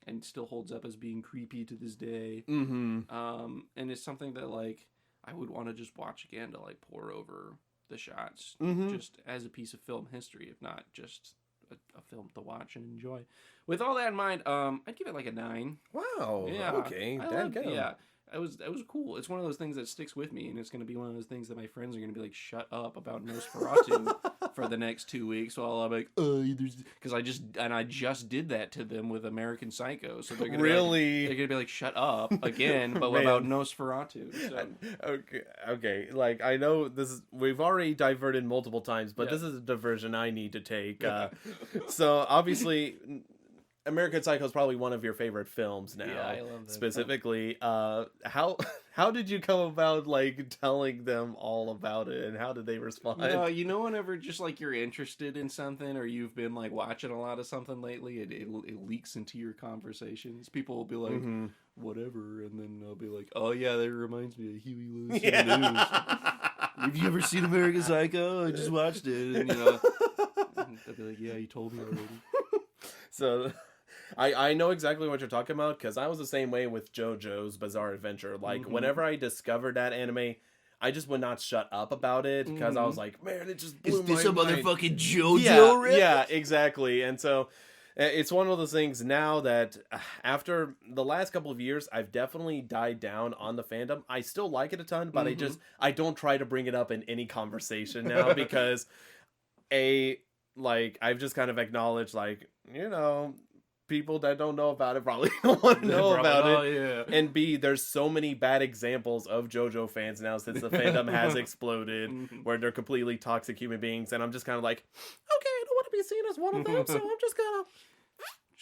And still holds up as being creepy to this day. And it's something that like I would want to just watch again to like pour over the shots just as a piece of film history, if not just a film to watch and enjoy. With all that in mind, I'd give it like a 9. Wow. Yeah. Okay. Yeah. It was cool. It's one of those things that sticks with me, and it's going to be one of those things that my friends are going to be like, shut up about Nosferatu for the next 2 weeks while I'm like, because I just did that to them with American Psycho, so they're going to really they're going to be like, shut up again, but about Nosferatu. So. Okay. Like I know we've already diverted multiple times, but this is a diversion I need to take. So obviously. American Psycho is probably one of your favorite films now. Yeah, I love that. Specifically, how did you come about like telling them all about it, and how did they respond? Whenever just like you're interested in something, or you've been like watching a lot of something lately, it leaks into your conversations. People will be like, whatever, and then I'll be like, oh yeah, that reminds me of Huey Lewis and the News. Have you ever seen American Psycho? I just watched it, and they'll be like, yeah, you told me already. So. I know exactly what you're talking about, because I was the same way with JoJo's Bizarre Adventure. Like, whenever I discovered that anime, I just would not shut up about it, because I was like, man, it just blew my mind. Is this a motherfucking JoJo rip? Yeah, exactly. And so, it's one of those things now that, after the last couple of years, I've definitely died down on the fandom. I still like it a ton, but I don't try to bring it up in any conversation now, because, I've just kind of acknowledged, like, people that don't know about it probably don't want to know about it. Oh, yeah. And B, there's so many bad examples of JoJo fans now since the fandom has exploded, where they're completely toxic human beings, and I'm just kind of like, okay, I don't want to be seen as one of them, so I'm just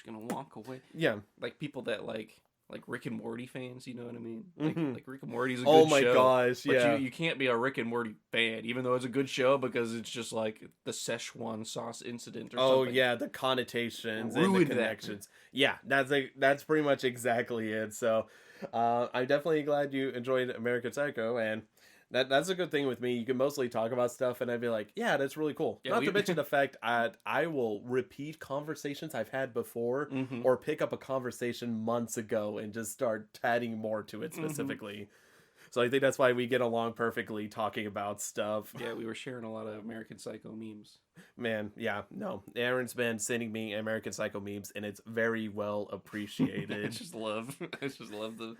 gonna walk away. Yeah. Like people that like Rick and Morty fans, you know what I mean? Like Rick and Morty's a good Oh show. my gosh, but yeah. you can't be a Rick and Morty fan, even though it's a good show, because it's just like the Szechuan sauce incident or something. Oh yeah, the connotations and the Ruined that. connections. Yeah, that's pretty much exactly it. So I'm definitely glad you enjoyed American Psycho, and that's a good thing with me. You can mostly talk about stuff, and I'd be like, yeah, that's really cool. Yeah, Not to mention the fact I will repeat conversations I've had before, or pick up a conversation months ago and just start adding more to it specifically. So I think that's why we get along perfectly talking about stuff. Yeah, we were sharing a lot of American Psycho memes. Man, yeah, no. Aaron's been sending me American Psycho memes, and it's very well appreciated. I just love the.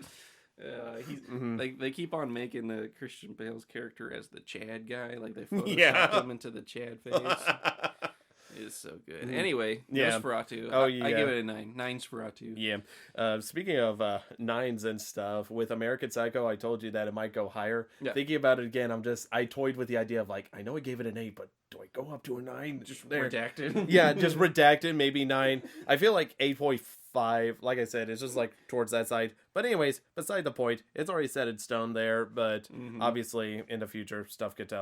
They keep on making the Christian Bale's character as the Chad guy, like they photoshopped him into the Chad face. It's so good. Anyway, Nosferatu. Oh yeah, I give it a 9. 9 Nosferatu. Yeah. Speaking of nines and stuff, with American Psycho, I told you that it might go higher. Yeah. Thinking about it again, I toyed with the idea of like, I know I gave it an 8, but do I go up to a 9? Just redacted. Yeah, just redacted, maybe 9. I feel like 8.5. Like I said, it's just like towards that side. But anyways, beside the point, it's already set in stone there. But obviously, in the future, stuff could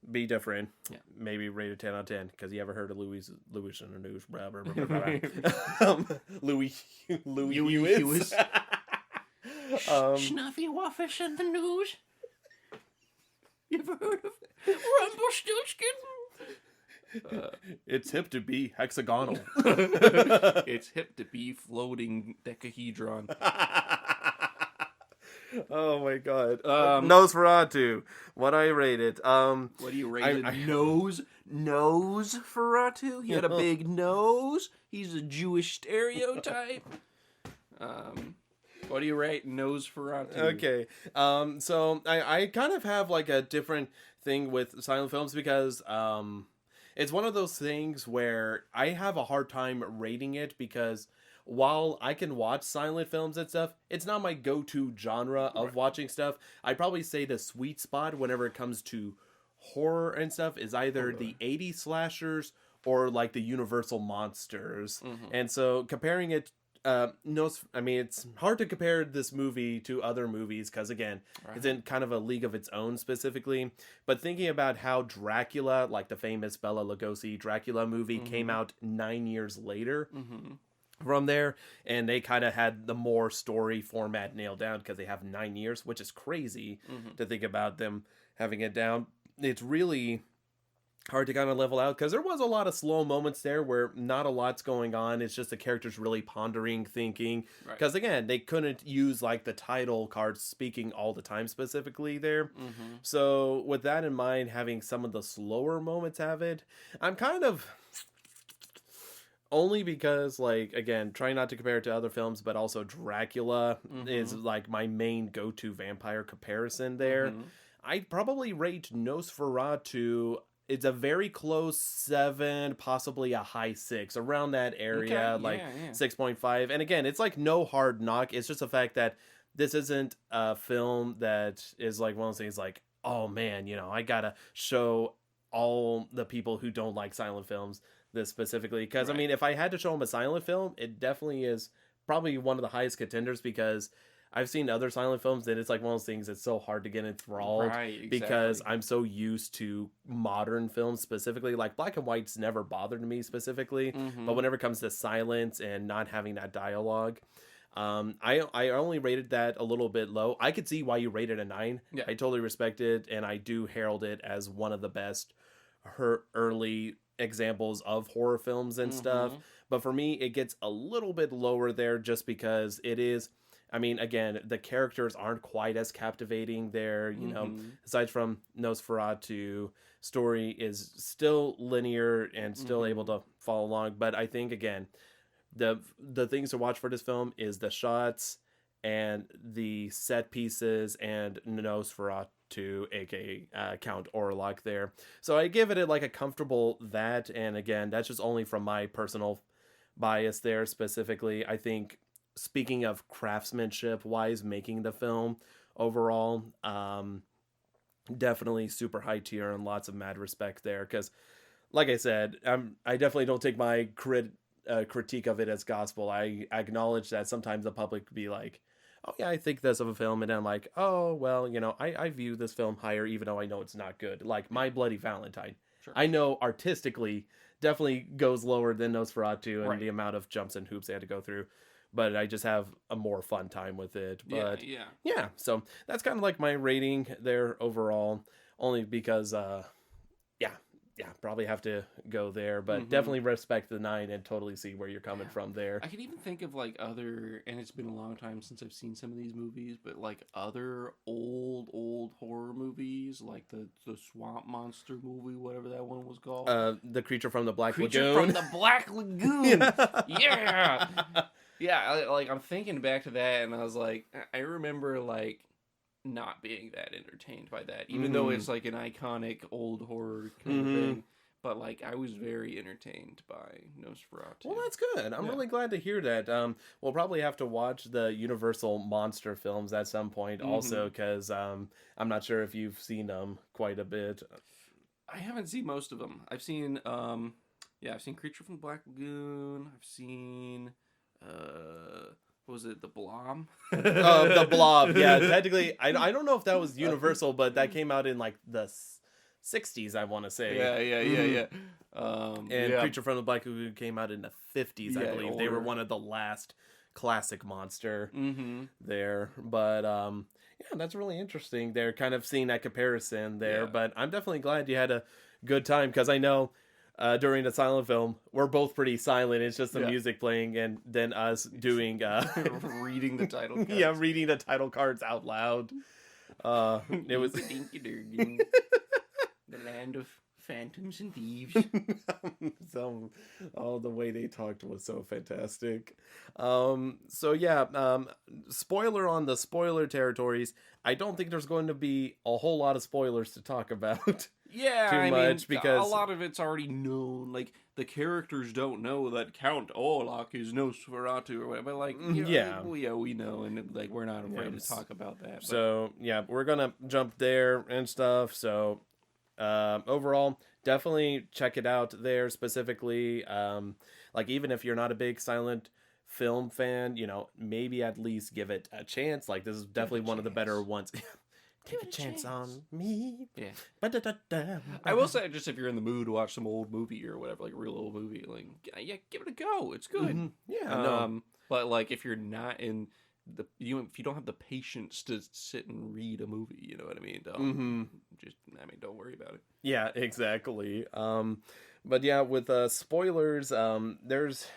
be different. Yeah. Maybe rated 10 out of 10. Because you ever heard of Louis in the news? Blah, blah, blah, blah, blah. Louis Hewis. Snuffy Waffish in the news. You ever heard of Rumpelstiltskin? It's hip to be hexagonal. It's hip to be floating decahedron. Oh my god. Nosferatu. What I rate it. What do you rate it? Nosferatu? He had a big nose. He's a Jewish stereotype. What do you rate Nosferatu? Okay. So I kind of have like a different thing with silent films because it's one of those things where I have a hard time rating it because while I can watch silent films and stuff, it's not my go-to genre of watching stuff. I'd probably say the sweet spot whenever it comes to horror and stuff is either the 80s slashers or like the Universal monsters. And so comparing it, it's hard to compare this movie to other movies because again, it's in kind of a league of its own specifically. But thinking about how Dracula, like the famous Bela Lugosi Dracula movie, came out 9 years later. From there, and they kind of had the more story format nailed down because they have 9 years, which is crazy to think about them having it down. It's really hard to kind of level out because there was a lot of slow moments there where not a lot's going on. It's just the characters really pondering, thinking, because again, they couldn't use like the title cards speaking all the time specifically there. So with that in mind, having some of the slower moments have it, I'm kind of... Only because, like, again, trying not to compare it to other films, but also Dracula is, like, my main go-to vampire comparison there. I'd probably rate Nosferatu, it's a very close 7, possibly a high 6, around that area, 6.5. And again, it's, like, no hard knock. It's just the fact that this isn't a film that is, like, one of those things, like, oh, man, I gotta show all the people who don't like silent films this specifically, because I mean, if I had to show them a silent film, it definitely is probably one of the highest contenders because I've seen other silent films and it's like one of those things that's so hard to get enthralled because I'm so used to modern films specifically. Like black and white's never bothered me specifically, but whenever it comes to silence and not having that dialogue, I only rated that a little bit low. I could see why you rated a 9. I totally respect it, and I do herald it as one of the best early examples of horror films and stuff. But for me, it gets a little bit lower there just because it is, I mean, again, the characters aren't quite as captivating there, aside from Nosferatu, story is still linear and still able to follow along. But I think, again, the things to watch for this film is the shots and the set pieces and Nosferatu, aka Count Orlok there. So I give it like a comfortable that, and again, that's just only from my personal bias there specifically. I think speaking of craftsmanship wise, making the film overall, definitely super high tier and lots of mad respect there. Because, like I said, I definitely don't take my critique of it as gospel. I acknowledge that sometimes the public could be like, oh yeah, I think this of a film, and I'm like, oh well, I view this film higher even though I know it's not good. Like My Bloody Valentine, Sure. I know artistically definitely goes lower than Nosferatu and Right. the amount of jumps and hoops they had to go through, but I just have a more fun time with it. But yeah, so that's kind of like my rating there overall, only because yeah, probably have to go there, but definitely respect the 9 and totally see where you're coming from there. I could even think of like other, and it's been a long time since I've seen some of these movies, but like other old horror movies, like the Swamp Monster movie, whatever that one was called. The Creature from the Black Creature Lagoon. from the Black Lagoon. Yeah. Yeah, like I'm thinking back to that, and I was like, I remember like not being that entertained by that, even though it's like an iconic old horror kind of thing. But like I was very entertained by Nosferatu. Well, that's good. I'm really glad to hear that. We'll probably have to watch the Universal monster films at some point also, because I'm not sure if you've seen them quite a bit. I haven't seen most of them. I've seen I've seen Creature from the Black Lagoon. I've seen what was it, The Blob? The Blob. Yeah, technically, I don't know if that was Universal, but that came out in like the 60s, I want to say. Yeah. And Creature from the Black Lagoon came out in the 50s, I believe. They were one of the last classic monster there. But yeah, that's really interesting. They're kind of seeing that comparison there. Yeah. But I'm definitely glad you had a good time, because I know during the silent film, we're both pretty silent. It's just the music playing and then us doing reading the title cards. Yeah, reading the title cards out loud. It was the land of phantoms and thieves. The way they talked was so fantastic. So yeah, spoiler on the spoiler territories. I don't think there's going to be a whole lot of spoilers to talk about. Yeah, I mean, because a lot of it's already known. Like the characters don't know that Count Orlok is Nosferatu or whatever. But like, we know, and like we're not afraid to talk about that. But. So yeah, we're gonna jump there and stuff. So overall, definitely check it out there specifically. Like even if you're not a big silent film fan, maybe at least give it a chance. Like this is definitely one of the better ones. Take a chance on me. Yeah. Ba-da-da-da. I will say, just if you're in the mood to watch some old movie or whatever, like a real old movie, like yeah, give it a go. It's good. Yeah. No. But like if you're not in if you don't have the patience to sit and read a movie, you know what I mean? Don't worry about it. Yeah, exactly. But yeah, with spoilers, there's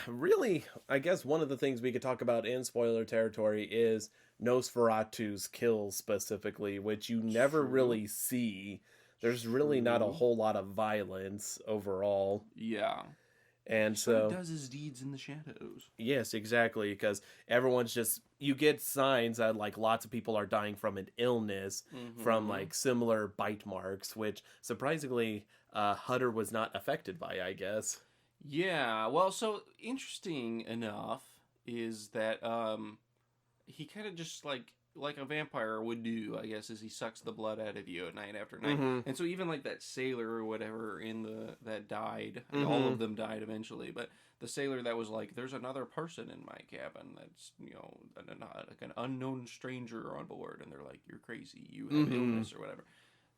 really, I guess one of the things we could talk about in spoiler territory is Nosferatu's kills specifically, which you never really see. There's really not a whole lot of violence overall. Yeah. And so he does his deeds in the shadows. Yes, exactly, because everyone's just, you get signs that like lots of people are dying from an illness from like similar bite marks, which surprisingly Hutter was not affected by, I guess. Yeah, well, so interesting enough is that he kind of just like a vampire would do, I guess, is he sucks the blood out of you at night after night. And so even like that sailor or whatever that died, all of them died eventually, but the sailor that was like, there's another person in my cabin that's, like an unknown stranger on board, and they're like, you're crazy, you have illness or whatever.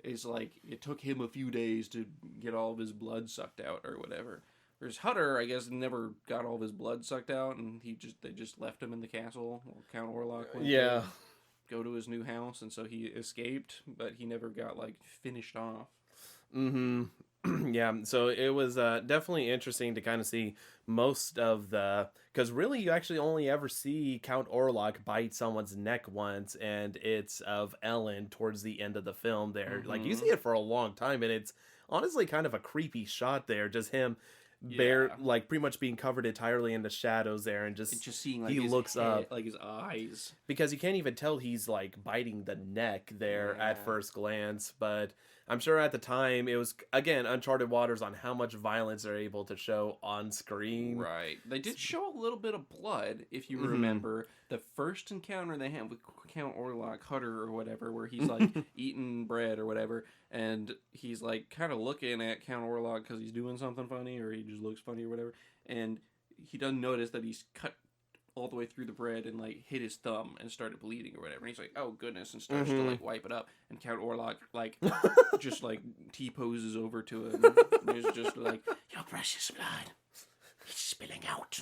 It's like, it took him a few days to get all of his blood sucked out or whatever. Whereas Hutter, I guess, never got all of his blood sucked out, and they just left him in the castle. Count Orlok went to go to his new house, and so he escaped, but he never got like finished off. Yeah, so it was definitely interesting to kind of see most of because really you actually only ever see Count Orlok bite someone's neck once, and it's of Ellen towards the end of the film there. Like you see it for a long time, and it's honestly kind of a creepy shot there, just him bare, like pretty much being covered entirely in the shadows there, and just seeing like he his looks head, up, like his eyes, because you can't even tell he's like biting the neck there at Yeah. first glance. But I'm sure at the time it was, again, uncharted waters on how much violence they're able to show on screen. right? They did show a little bit of blood, if you Mhm. remember the first encounter they had with Count Orlok Hutter or whatever, where he's like eating bread or whatever, and he's like kind of looking at Count Orlok because he's doing something funny or he just looks funny or whatever, and he doesn't notice that he's cut all the way through the bread and like hit his thumb and started bleeding or whatever, and he's like, oh goodness, and starts to like wipe it up, and Count Orlok like just like T-poses over to him and he's just like, your precious blood, it's spilling out.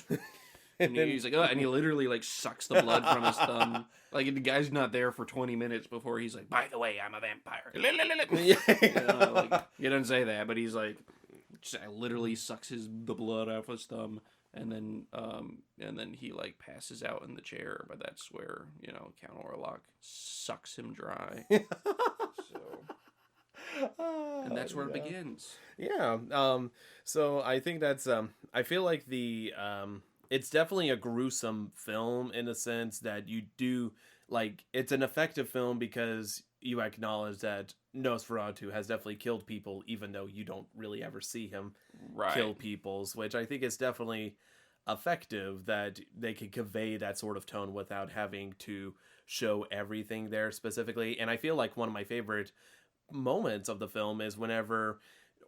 And he's like, oh, and he literally like sucks the blood from his thumb. Like the guy's not there for 20 minutes before he's like, by the way, I'm a vampire. Like, he doesn't say that, but he's like, just literally sucks the blood out of his thumb, and then he like passes out in the chair. But that's where Count Orlok sucks him dry. And that's where it begins. Yeah. So I think that's I feel like it's definitely a gruesome film in a sense that you do like. It's an effective film because you acknowledge that Nosferatu has definitely killed people, even though you don't really ever see him kill peoples, which I think is definitely effective, that they can convey that sort of tone without having to show everything there specifically. And I feel like one of my favorite moments of the film is whenever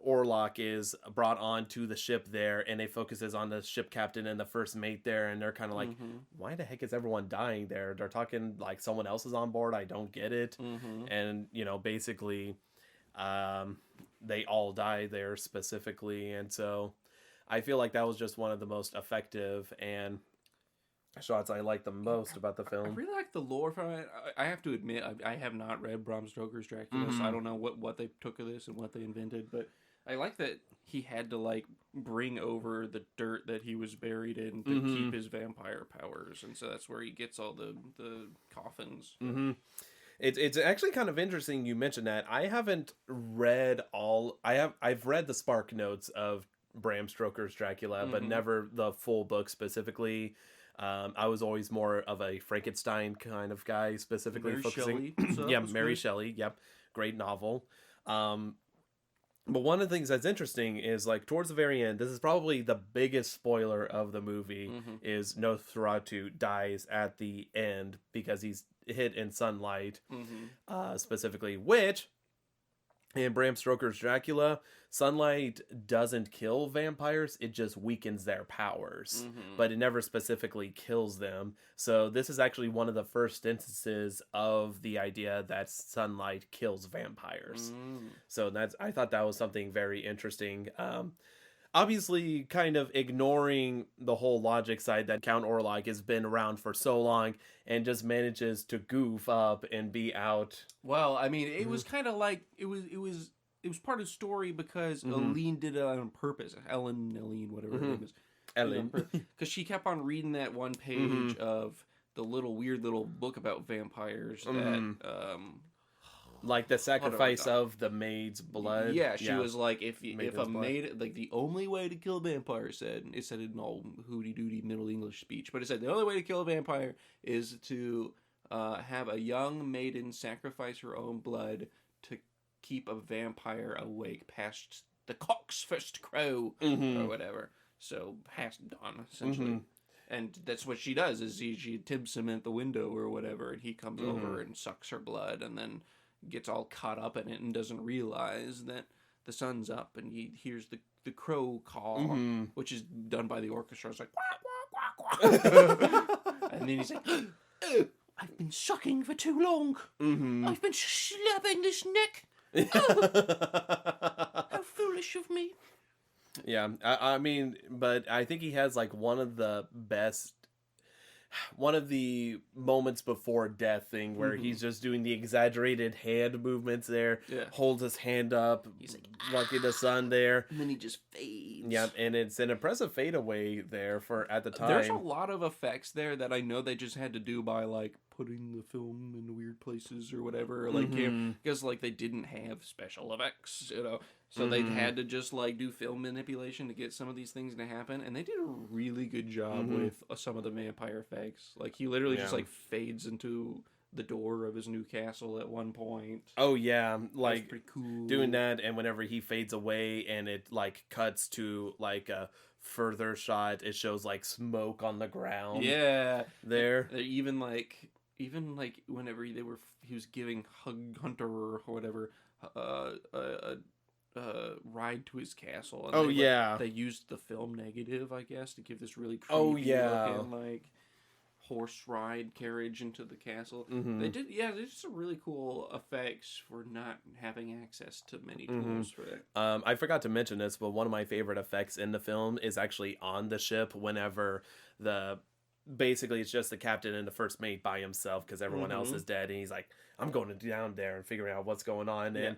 Orlok is brought onto the ship there, and it focuses on the ship captain and the first mate there, and they're kind of like, why the heck is everyone dying there? They're talking like someone else is on board. I don't get it. And basically they all die there specifically, and so I feel like that was just one of the most effective and shots I like the most about the film. I really like the lore from it. I have to admit, I have not read Bram Stoker's Dracula, so I don't know what they took of this and what they invented, but I like that he had to like bring over the dirt that he was buried in to keep his vampire powers, and so that's where he gets all the coffins. It's actually kind of interesting you mentioned that. I haven't read I've read the Spark Notes of Bram Stoker's Dracula, but never the full book specifically. I was always more of a Frankenstein kind of guy, specifically Mary focusing. Shelley, Mary Shelley. Yep, great novel. But one of the things that's interesting is like towards the very end, this is probably the biggest spoiler of the movie, is Nosferatu dies at the end because he's hit in sunlight, specifically, which in Bram Stoker's Dracula, sunlight doesn't kill vampires, it just weakens their powers, but it never specifically kills them. So this is actually one of the first instances of the idea that sunlight kills vampires. So I thought that was something very interesting. Obviously kind of ignoring the whole logic side that Count Orlok has been around for so long and just manages to goof up and be out. Well, I mean, it was kind of like it was part of the story because Aline did it on purpose. Aline, whatever her name is. Ellen. Because she kept on reading that one page of the weird little book about vampires that like the sacrifice of the maid's blood. Yeah, she was like, if a maid, like the only way to kill a vampire, it said in all hooty-dooty Middle English speech, but it said the only way to kill a vampire is to have a young maiden sacrifice her own blood to keep a vampire awake past the cock's first crow or whatever. So past dawn, essentially. And that's what she does, is she tips him at the window or whatever, and he comes over and sucks her blood, and then gets all caught up in it and doesn't realize that the sun's up, and he hears the crow call, which is done by the orchestra. It's like, quack, quack, quack. And then he's like, oh, I've been sucking for too long. I've been slapping this neck. Oh, how foolish of me. Yeah, I mean, but I think he has like one of the moments before death thing where he's just doing the exaggerated hand movements there, holds his hand up, he's like, lucky the sun there. And then he just fades. fades. Yeah, and it's an impressive fadeaway there for at the time. There's a lot of effects there that I know they just had to do by like putting the film in weird places or whatever, like because like they didn't have special effects, you know, so they had to just like do film manipulation to get some of these things to happen, and they did a really good job with some of the vampire effects. Like he literally just like fades into the door of his new castle at one point. Oh yeah, like pretty cool doing that, and whenever he fades away and it like cuts to like a further shot, it shows like smoke on the ground. Yeah, there. Even like whenever he was giving Hunter or whatever a ride to his castle. And they used the film negative, I guess, to give this really creepy looking like horse ride carriage into the castle. They did some really cool effects for not having access to many tools for that. I forgot to mention this, but one of my favorite effects in the film is actually on the ship whenever basically it's just the captain and the first mate by himself because everyone else is dead, and he's like, I'm going down there and figuring out what's going on. And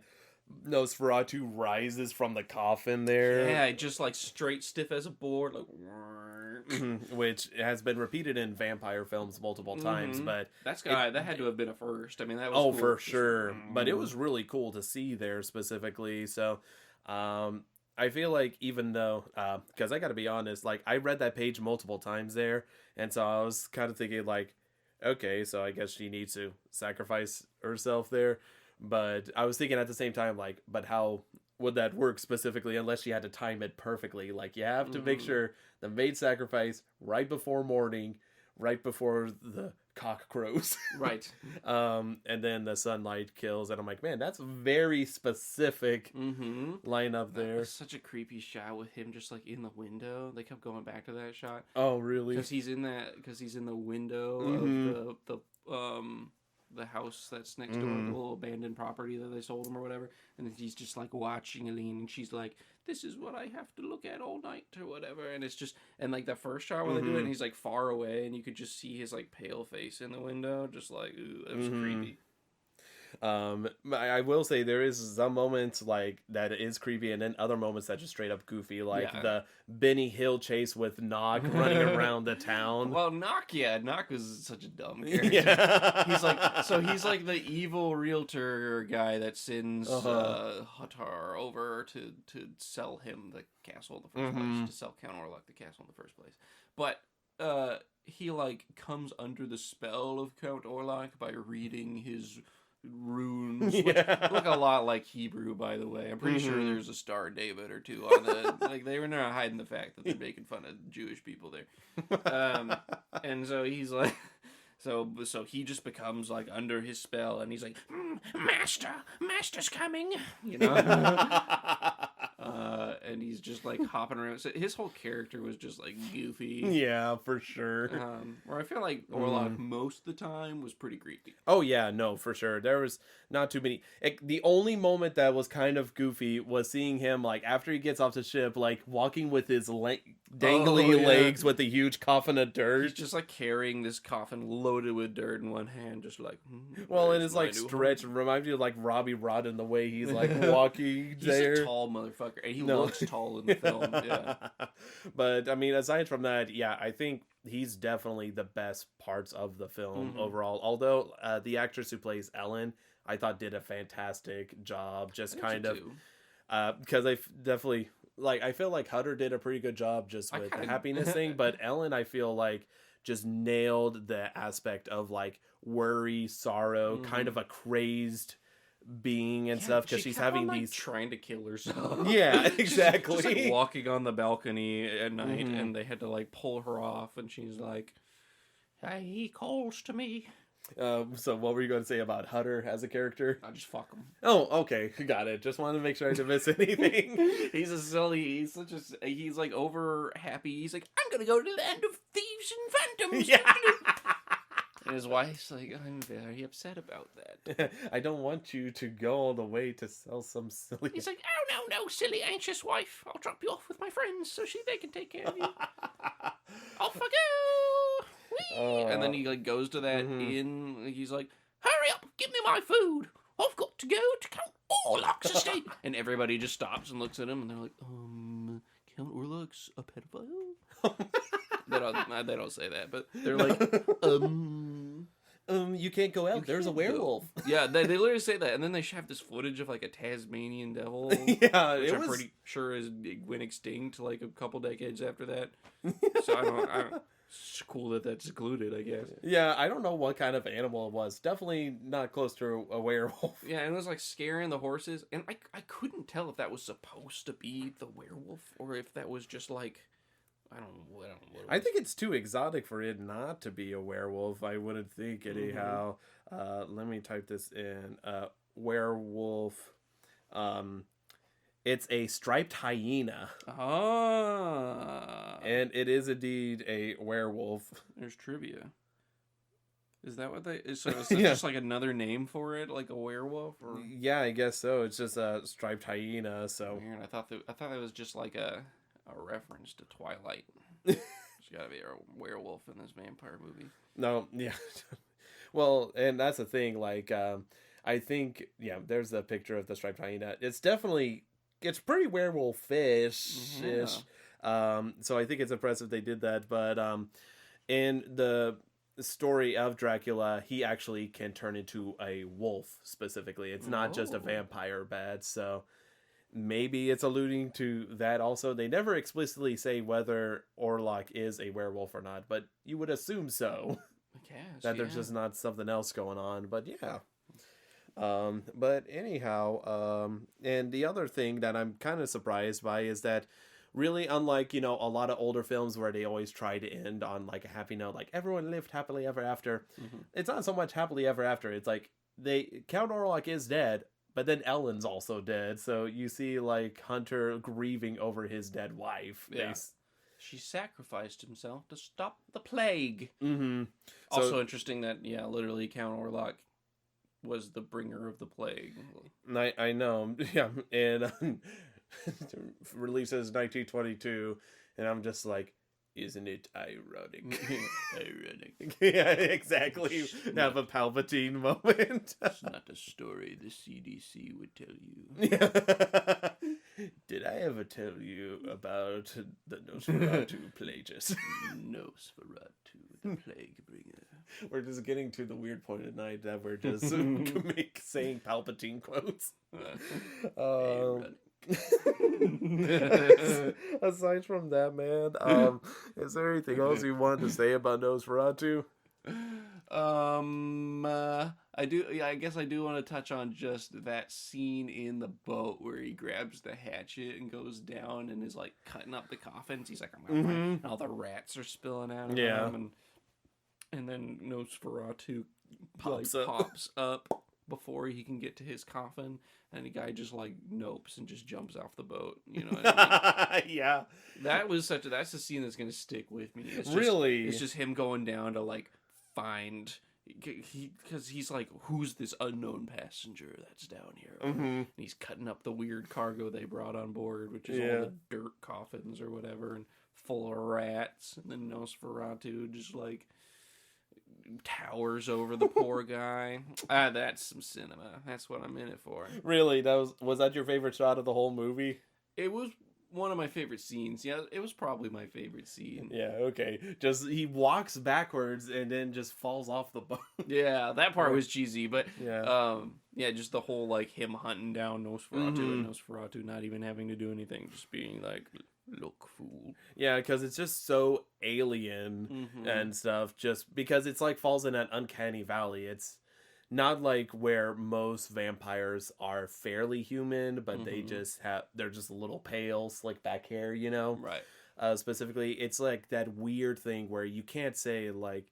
Nosferatu rises from the coffin there. Yeah, just like straight stiff as a board, like which has been repeated in vampire films multiple times, but that had to have been a first. I mean, that was cool. for sure. But it was really cool to see there specifically. So I feel like even though because I gotta be honest, like I read that page multiple times there, and so I was kind of thinking like, okay, so I guess she needs to sacrifice herself there. But I was thinking at the same time, like, but how would that work specifically unless she had to time it perfectly? Like, you have to make sure the maid sacrifice right before morning, right before the cock crows. Right. And then the sunlight kills. And I'm like, man, that's a very specific lineup there. That was such a creepy shot with him just, like, in the window. They kept going back to that shot. Oh, really? Because he's in the window of the house that's next door, the little abandoned property that they sold him or whatever, and then he's just like watching Aline, and she's like, this is what I have to look at all night or whatever, and it's just, and like the first shot when they do it, and he's like far away, and you could just see his like pale face in the window, just like, ooh, that was creepy. I will say there is some moments like that is creepy, and then other moments that just straight up goofy, like the Benny Hill chase with Knock running around the town. Well, Knock was such a dumb character. He's like the evil realtor guy that sends Hutar over to sell him the castle in the first place, to sell Count Orlok the castle in the first place. But he like comes under the spell of Count Orlok by reading his runes, which look a lot like Hebrew, by the way. I'm pretty sure there's a Star of David or two on the like they were not hiding the fact that they're making fun of Jewish people there. And so he's like so he just becomes like under his spell, and he's like, master's coming, you know. And he's just like hopping around. So his whole character was just like goofy. Yeah, for sure. Where I feel like Orlok most of the time was pretty creepy. Oh yeah, no, for sure. There was not too many. The only moment that was kind of goofy was seeing him like after he gets off the ship, like walking with his dangly legs with a huge coffin of dirt. He's just like carrying this coffin loaded with dirt in one hand, just like. Well, and it's like stretched. Reminds me of like Robbie Rodden the way he's like walking there. He's a tall motherfucker, and he looks tall in the film. Yeah. But I mean, aside from that, yeah, I think he's definitely the best parts of the film overall. Although the actress who plays Ellen, I thought did a fantastic job. Just kind of because I definitely like. I feel like Hutter did a pretty good job just with the happiness thing, but Ellen, I feel like just nailed the aspect of like worry, sorrow, kind of a crazed being and stuff, because she's having these trying to kill herself. Yeah, exactly. Just like walking on the balcony at night, and they had to like pull her off, and she's like, he calls to me. So what were you going to say about Hutter as a character? I just fuck him. Oh, okay, got it. Just wanted to make sure I didn't miss anything. He's like over happy. He's like, I'm gonna go to the land of thieves and phantoms. Yeah. And his wife's like, I'm very upset about that. I don't want you to go all the way to sell some silly... He's like, oh, no, silly, anxious wife. I'll drop you off with my friends so they can take care of you. Off I go! And then he like goes to that inn. He's like, hurry up, give me my food. I've got to go to Count Orlok's estate. And everybody just stops and looks at him, and they're like, Count Orlok's a pedophile? They don't say that, but they're like, you can't go out. There's a werewolf. Yeah, they literally say that, and then they have this footage of like a Tasmanian devil. Yeah, which I'm pretty sure went extinct like a couple decades after that. So I don't. It's cool that that's included, I guess. Yeah, I don't know what kind of animal it was. Definitely not close to a werewolf. Yeah, and it was like scaring the horses, and I couldn't tell if that was supposed to be the werewolf or if that was just like. I don't know what I think it's too exotic for it not to be a werewolf. I wouldn't think anyhow. Let me type this in. Werewolf. It's a striped hyena. Ah. And it is indeed a werewolf. There's trivia. Is that what they... So is it just like another name for it? Like a werewolf? Or... Yeah, I guess so. It's just a striped hyena, so... Weird. I thought that was just like a reference to Twilight. There's gotta be a werewolf in this vampire movie. No, yeah. Well, and that's the thing, like, I think, yeah, there's a picture of the striped hyena. It's pretty werewolf-ish. Yeah. So I think it's impressive they did that, but in the story of Dracula, he actually can turn into a wolf, specifically. It's not just a vampire bat, so... Maybe it's alluding to that also. They never explicitly say whether Orlok is a werewolf or not, but you would assume so. I guess, that there's just not something else going on, but yeah. But anyhow, and the other thing that I'm kind of surprised by is that really, unlike, a lot of older films where they always try to end on like a happy note, like everyone lived happily ever after, it's not so much happily ever after. It's like Count Orlok is dead, but then Ellen's also dead, so you see, like, Hunter grieving over his dead wife. Yeah. She sacrificed himself to stop the plague. Mm-hmm. Also interesting that, literally Count Orlok was the bringer of the plague. I know, yeah, and releases 1922, and I'm just like, isn't it ironic? Ironic. Yeah, exactly. Have a Palpatine moment. It's not a story the CDC would tell you. Yeah. Did I ever tell you about the Nosferatu plagues? Nosferatu, the plague bringer. We're just getting to the weird point at night that we're just saying Palpatine quotes. Aside from that, man, is there anything else you wanted to say about Nosferatu? I guess I do want to touch on just that scene in the boat where he grabs the hatchet and goes down and is like cutting up the coffins. He's like, I'm gonna find, and all the rats are spilling out of him, and then Nosferatu pops up before he can get to his coffin, and the guy just like nopes and just jumps off the boat. You know what I mean? Yeah. That's a scene that's gonna stick with me. It's just him going down to like find, because he's like, who's this unknown passenger that's down here? And he's cutting up the weird cargo they brought on board, which is all the dirt coffins or whatever, and full of rats. And then Nosferatu just like towers over the poor guy. That's some cinema. That's what I'm in it for. Really? Was that your favorite shot of the whole movie? It was one of my favorite scenes. Yeah, it was probably my favorite scene. Yeah, okay. Just he walks backwards and then just falls off the boat. Yeah, that part was cheesy, but just the whole like him hunting down Nosferatu and Nosferatu not even having to do anything, just being like, look, fool. Yeah, because it's just so alien and stuff, just because it's like falls in an uncanny valley. It's not like where most vampires are fairly human, but they're just a little pale, slick back hair, Right. Specifically, it's like that weird thing where you can't say like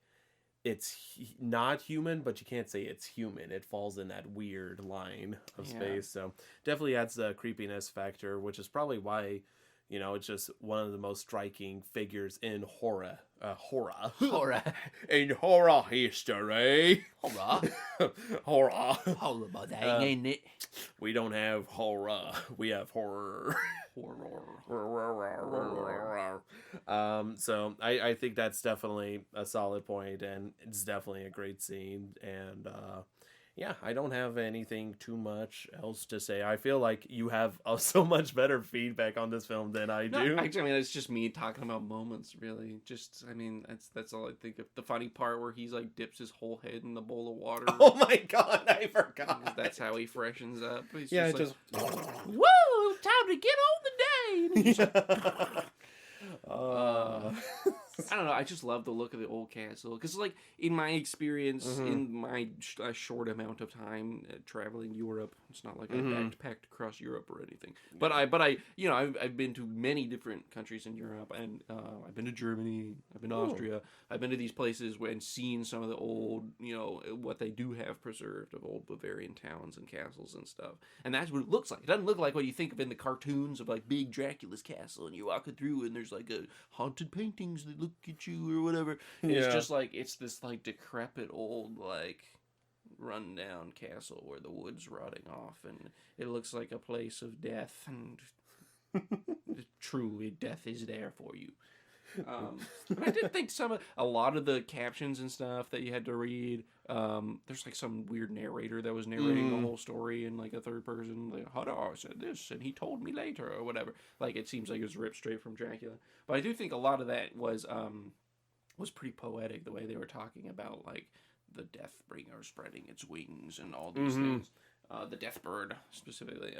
it's not human, but you can't say it's human. It falls in that weird line of space. So definitely adds the creepiness factor, which is probably why, it's just one of the most striking figures in horror. In horror history. Horror about that, ain't it? We don't have horror. We have horror. So I think that's definitely a solid point, and it's definitely a great scene. And Yeah, I don't have anything too much else to say. I feel like you have so much better feedback on this film than I No, do. actually, I mean, it's just me talking about moments, really. Just, I mean, that's all I think of. The funny part where he's like dips his whole head in the bowl of water. Oh my god, I forgot. That's how he freshens up. He's Yeah, just like, just. whoa, time to get on the day. And he's just like, I don't know. I just love the look of the old castle because, like, in my experience, in my short amount of time traveling Europe, it's not like I backpacked across Europe or anything. But I, you know, I've been to many different countries in Europe, and I've been to Germany, I've been to Austria, I've been to these places and seen some of the old, you know, what they do have preserved of old Bavarian towns and castles and stuff. And that's what it looks like. It doesn't look like what you think of in the cartoons of like big Dracula's castle, and you're walking through and there's like a haunted paintings that look at you or whatever. It's just like it's this like decrepit old like rundown castle where the wood's rotting off and it looks like a place of death, and truly death is there for you. But I did think a lot of the captions and stuff that you had to read, there's like some weird narrator that was narrating the whole story in like a third person, like Hadar said this and he told me later or whatever. Like it seems like it was ripped straight from Dracula. But I do think a lot of that was pretty poetic, the way they were talking about like the death bringer spreading its wings and all these things. The death bird specifically,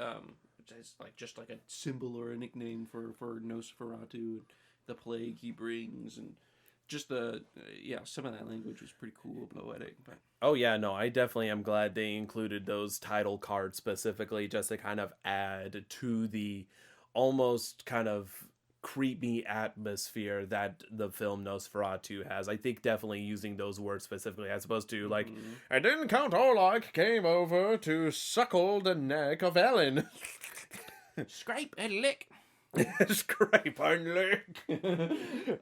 which is like just like a symbol or a nickname for Nosferatu. The plague he brings, and just some of that language was pretty cool, poetic. But Oh yeah, no, I definitely am glad they included those title cards specifically just to kind of add to the almost kind of creepy atmosphere that the film Nosferatu has. I think definitely using those words specifically as opposed to like, and then Count Orlok came over to suckle the neck of Ellen. scrape and lick. Scrape and lick.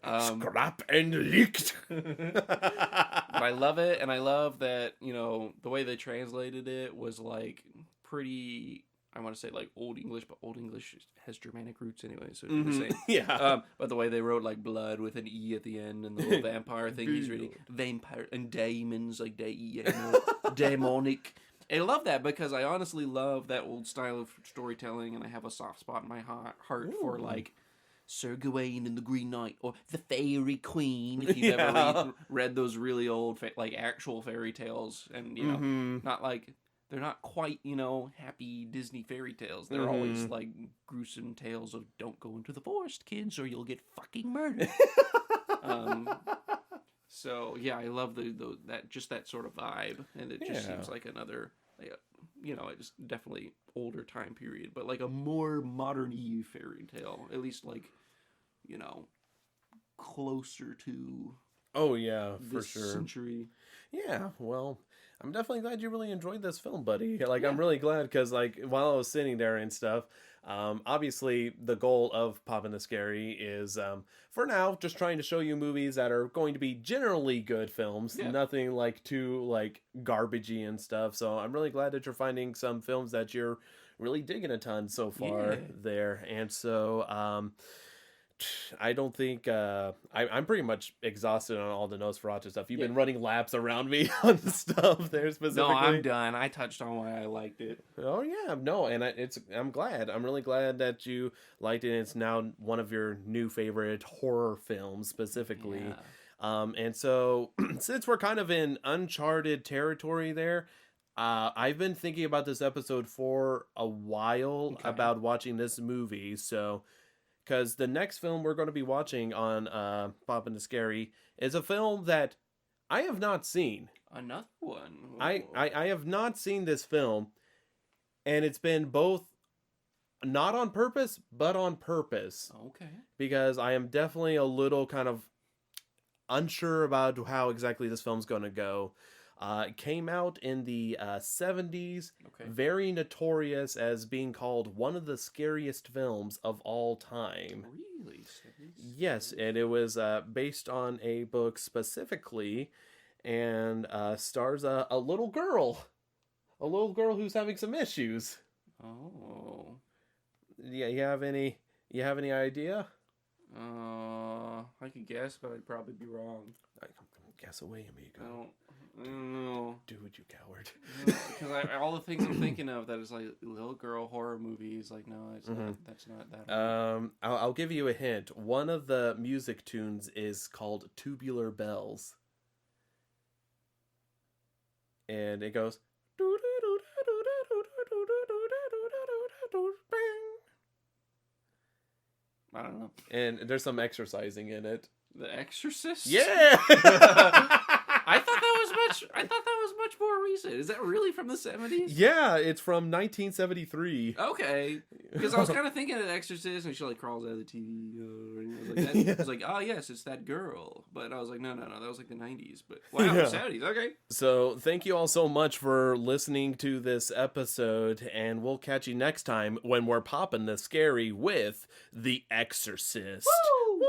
Scrap and licked. But I love it, and I love that, you know, the way they translated it was like pretty, I want to say like Old English, but Old English has Germanic roots anyway, so it's the same. Yeah. But the way they wrote like blood with an E at the end, and the little vampire thing he's reading, vampire and daemons, like demonic. And I love that because I honestly love that old style of storytelling, and I have a soft spot in my heart for like Sir Gawain and the Green Knight or the Fairy Queen. If you've ever read those really old like actual fairy tales, and you know, not like they're not quite, you know, happy Disney fairy tales. They're always like gruesome tales of don't go into the forest, kids, or you'll get fucking murdered. So yeah, I love that sort of vibe, and it just seems like another, you know, it's definitely older time period, but like a more modern-y fairy tale, at least like, you know, closer to. Oh yeah, for this sure. Century. Yeah, well, I'm definitely glad you really enjoyed this film, buddy. Like, I'm really glad because, like, while I was sitting there and stuff, obviously the goal of Poppin the Scary is, for now, just trying to show you movies that are going to be generally good films, nothing like too like garbagey and stuff. So I'm really glad that you're finding some films that you're really digging a ton so far there, and so I don't think I'm pretty much exhausted on all the Nosferatu stuff. You've been running laps around me on the stuff there specifically. No, I'm done. I touched on why I liked it. Oh yeah, no, and I'm glad. I'm really glad that you liked it. It's now one of your new favorite horror films specifically. And so since we're kind of in uncharted territory there, I've been thinking about this episode for a while about watching this movie. So. Because the next film we're going to be watching on Poppin the Scary is a film that I have not seen. Another one. I have not seen this film, and it's been both not on purpose, but on purpose. Okay. Because I am definitely a little kind of unsure about how exactly this film's going to go. It came out in the 70s, very notorious as being called one of the scariest films of all time. Really? Yes, and it was based on a book specifically, and stars a little girl who's having some issues. Oh. Yeah, you have any idea? I could guess, but I'd probably be wrong. Guess away, amigo. I don't know. Dude, you coward. Because all the things I'm thinking of that is like little girl horror movies. Like, no, it's not, that's not that. I'll give you a hint. One of the music tunes is called Tubular Bells. And it goes... I don't know. And there's some exercising in it. The Exorcist? Yeah! I thought that was much more recent. Is that really from the 70s? Yeah, it's from 1973. Okay. Because I was kind of thinking of The Exorcist, and she like crawls out of the TV. I was like, oh yes, it's that girl. But I was like, no, that was like the 90s. But wow, Yeah. 70s. Okay. So thank you all so much for listening to this episode, and we'll catch you next time when we're popping the scary with The Exorcist. Woo! Woo!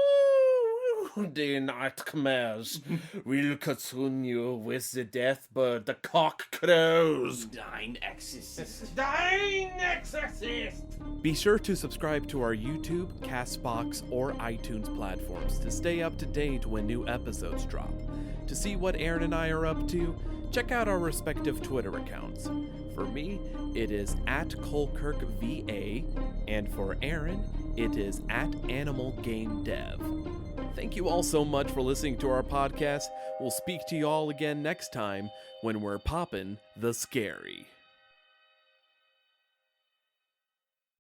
The nightmares will continue with the death bird, the cock crows. Dying Exorcist. Dying Exorcist! Be sure to subscribe to our YouTube, Castbox, or iTunes platforms to stay up to date when new episodes drop. To see what Aaron and I are up to, check out our respective Twitter accounts. For me, it is @ColeKirkVA, and for Aaron, it is @AnimalGameDev. Thank you all so much for listening to our podcast. We'll speak to you all again next time when we're popping the scary.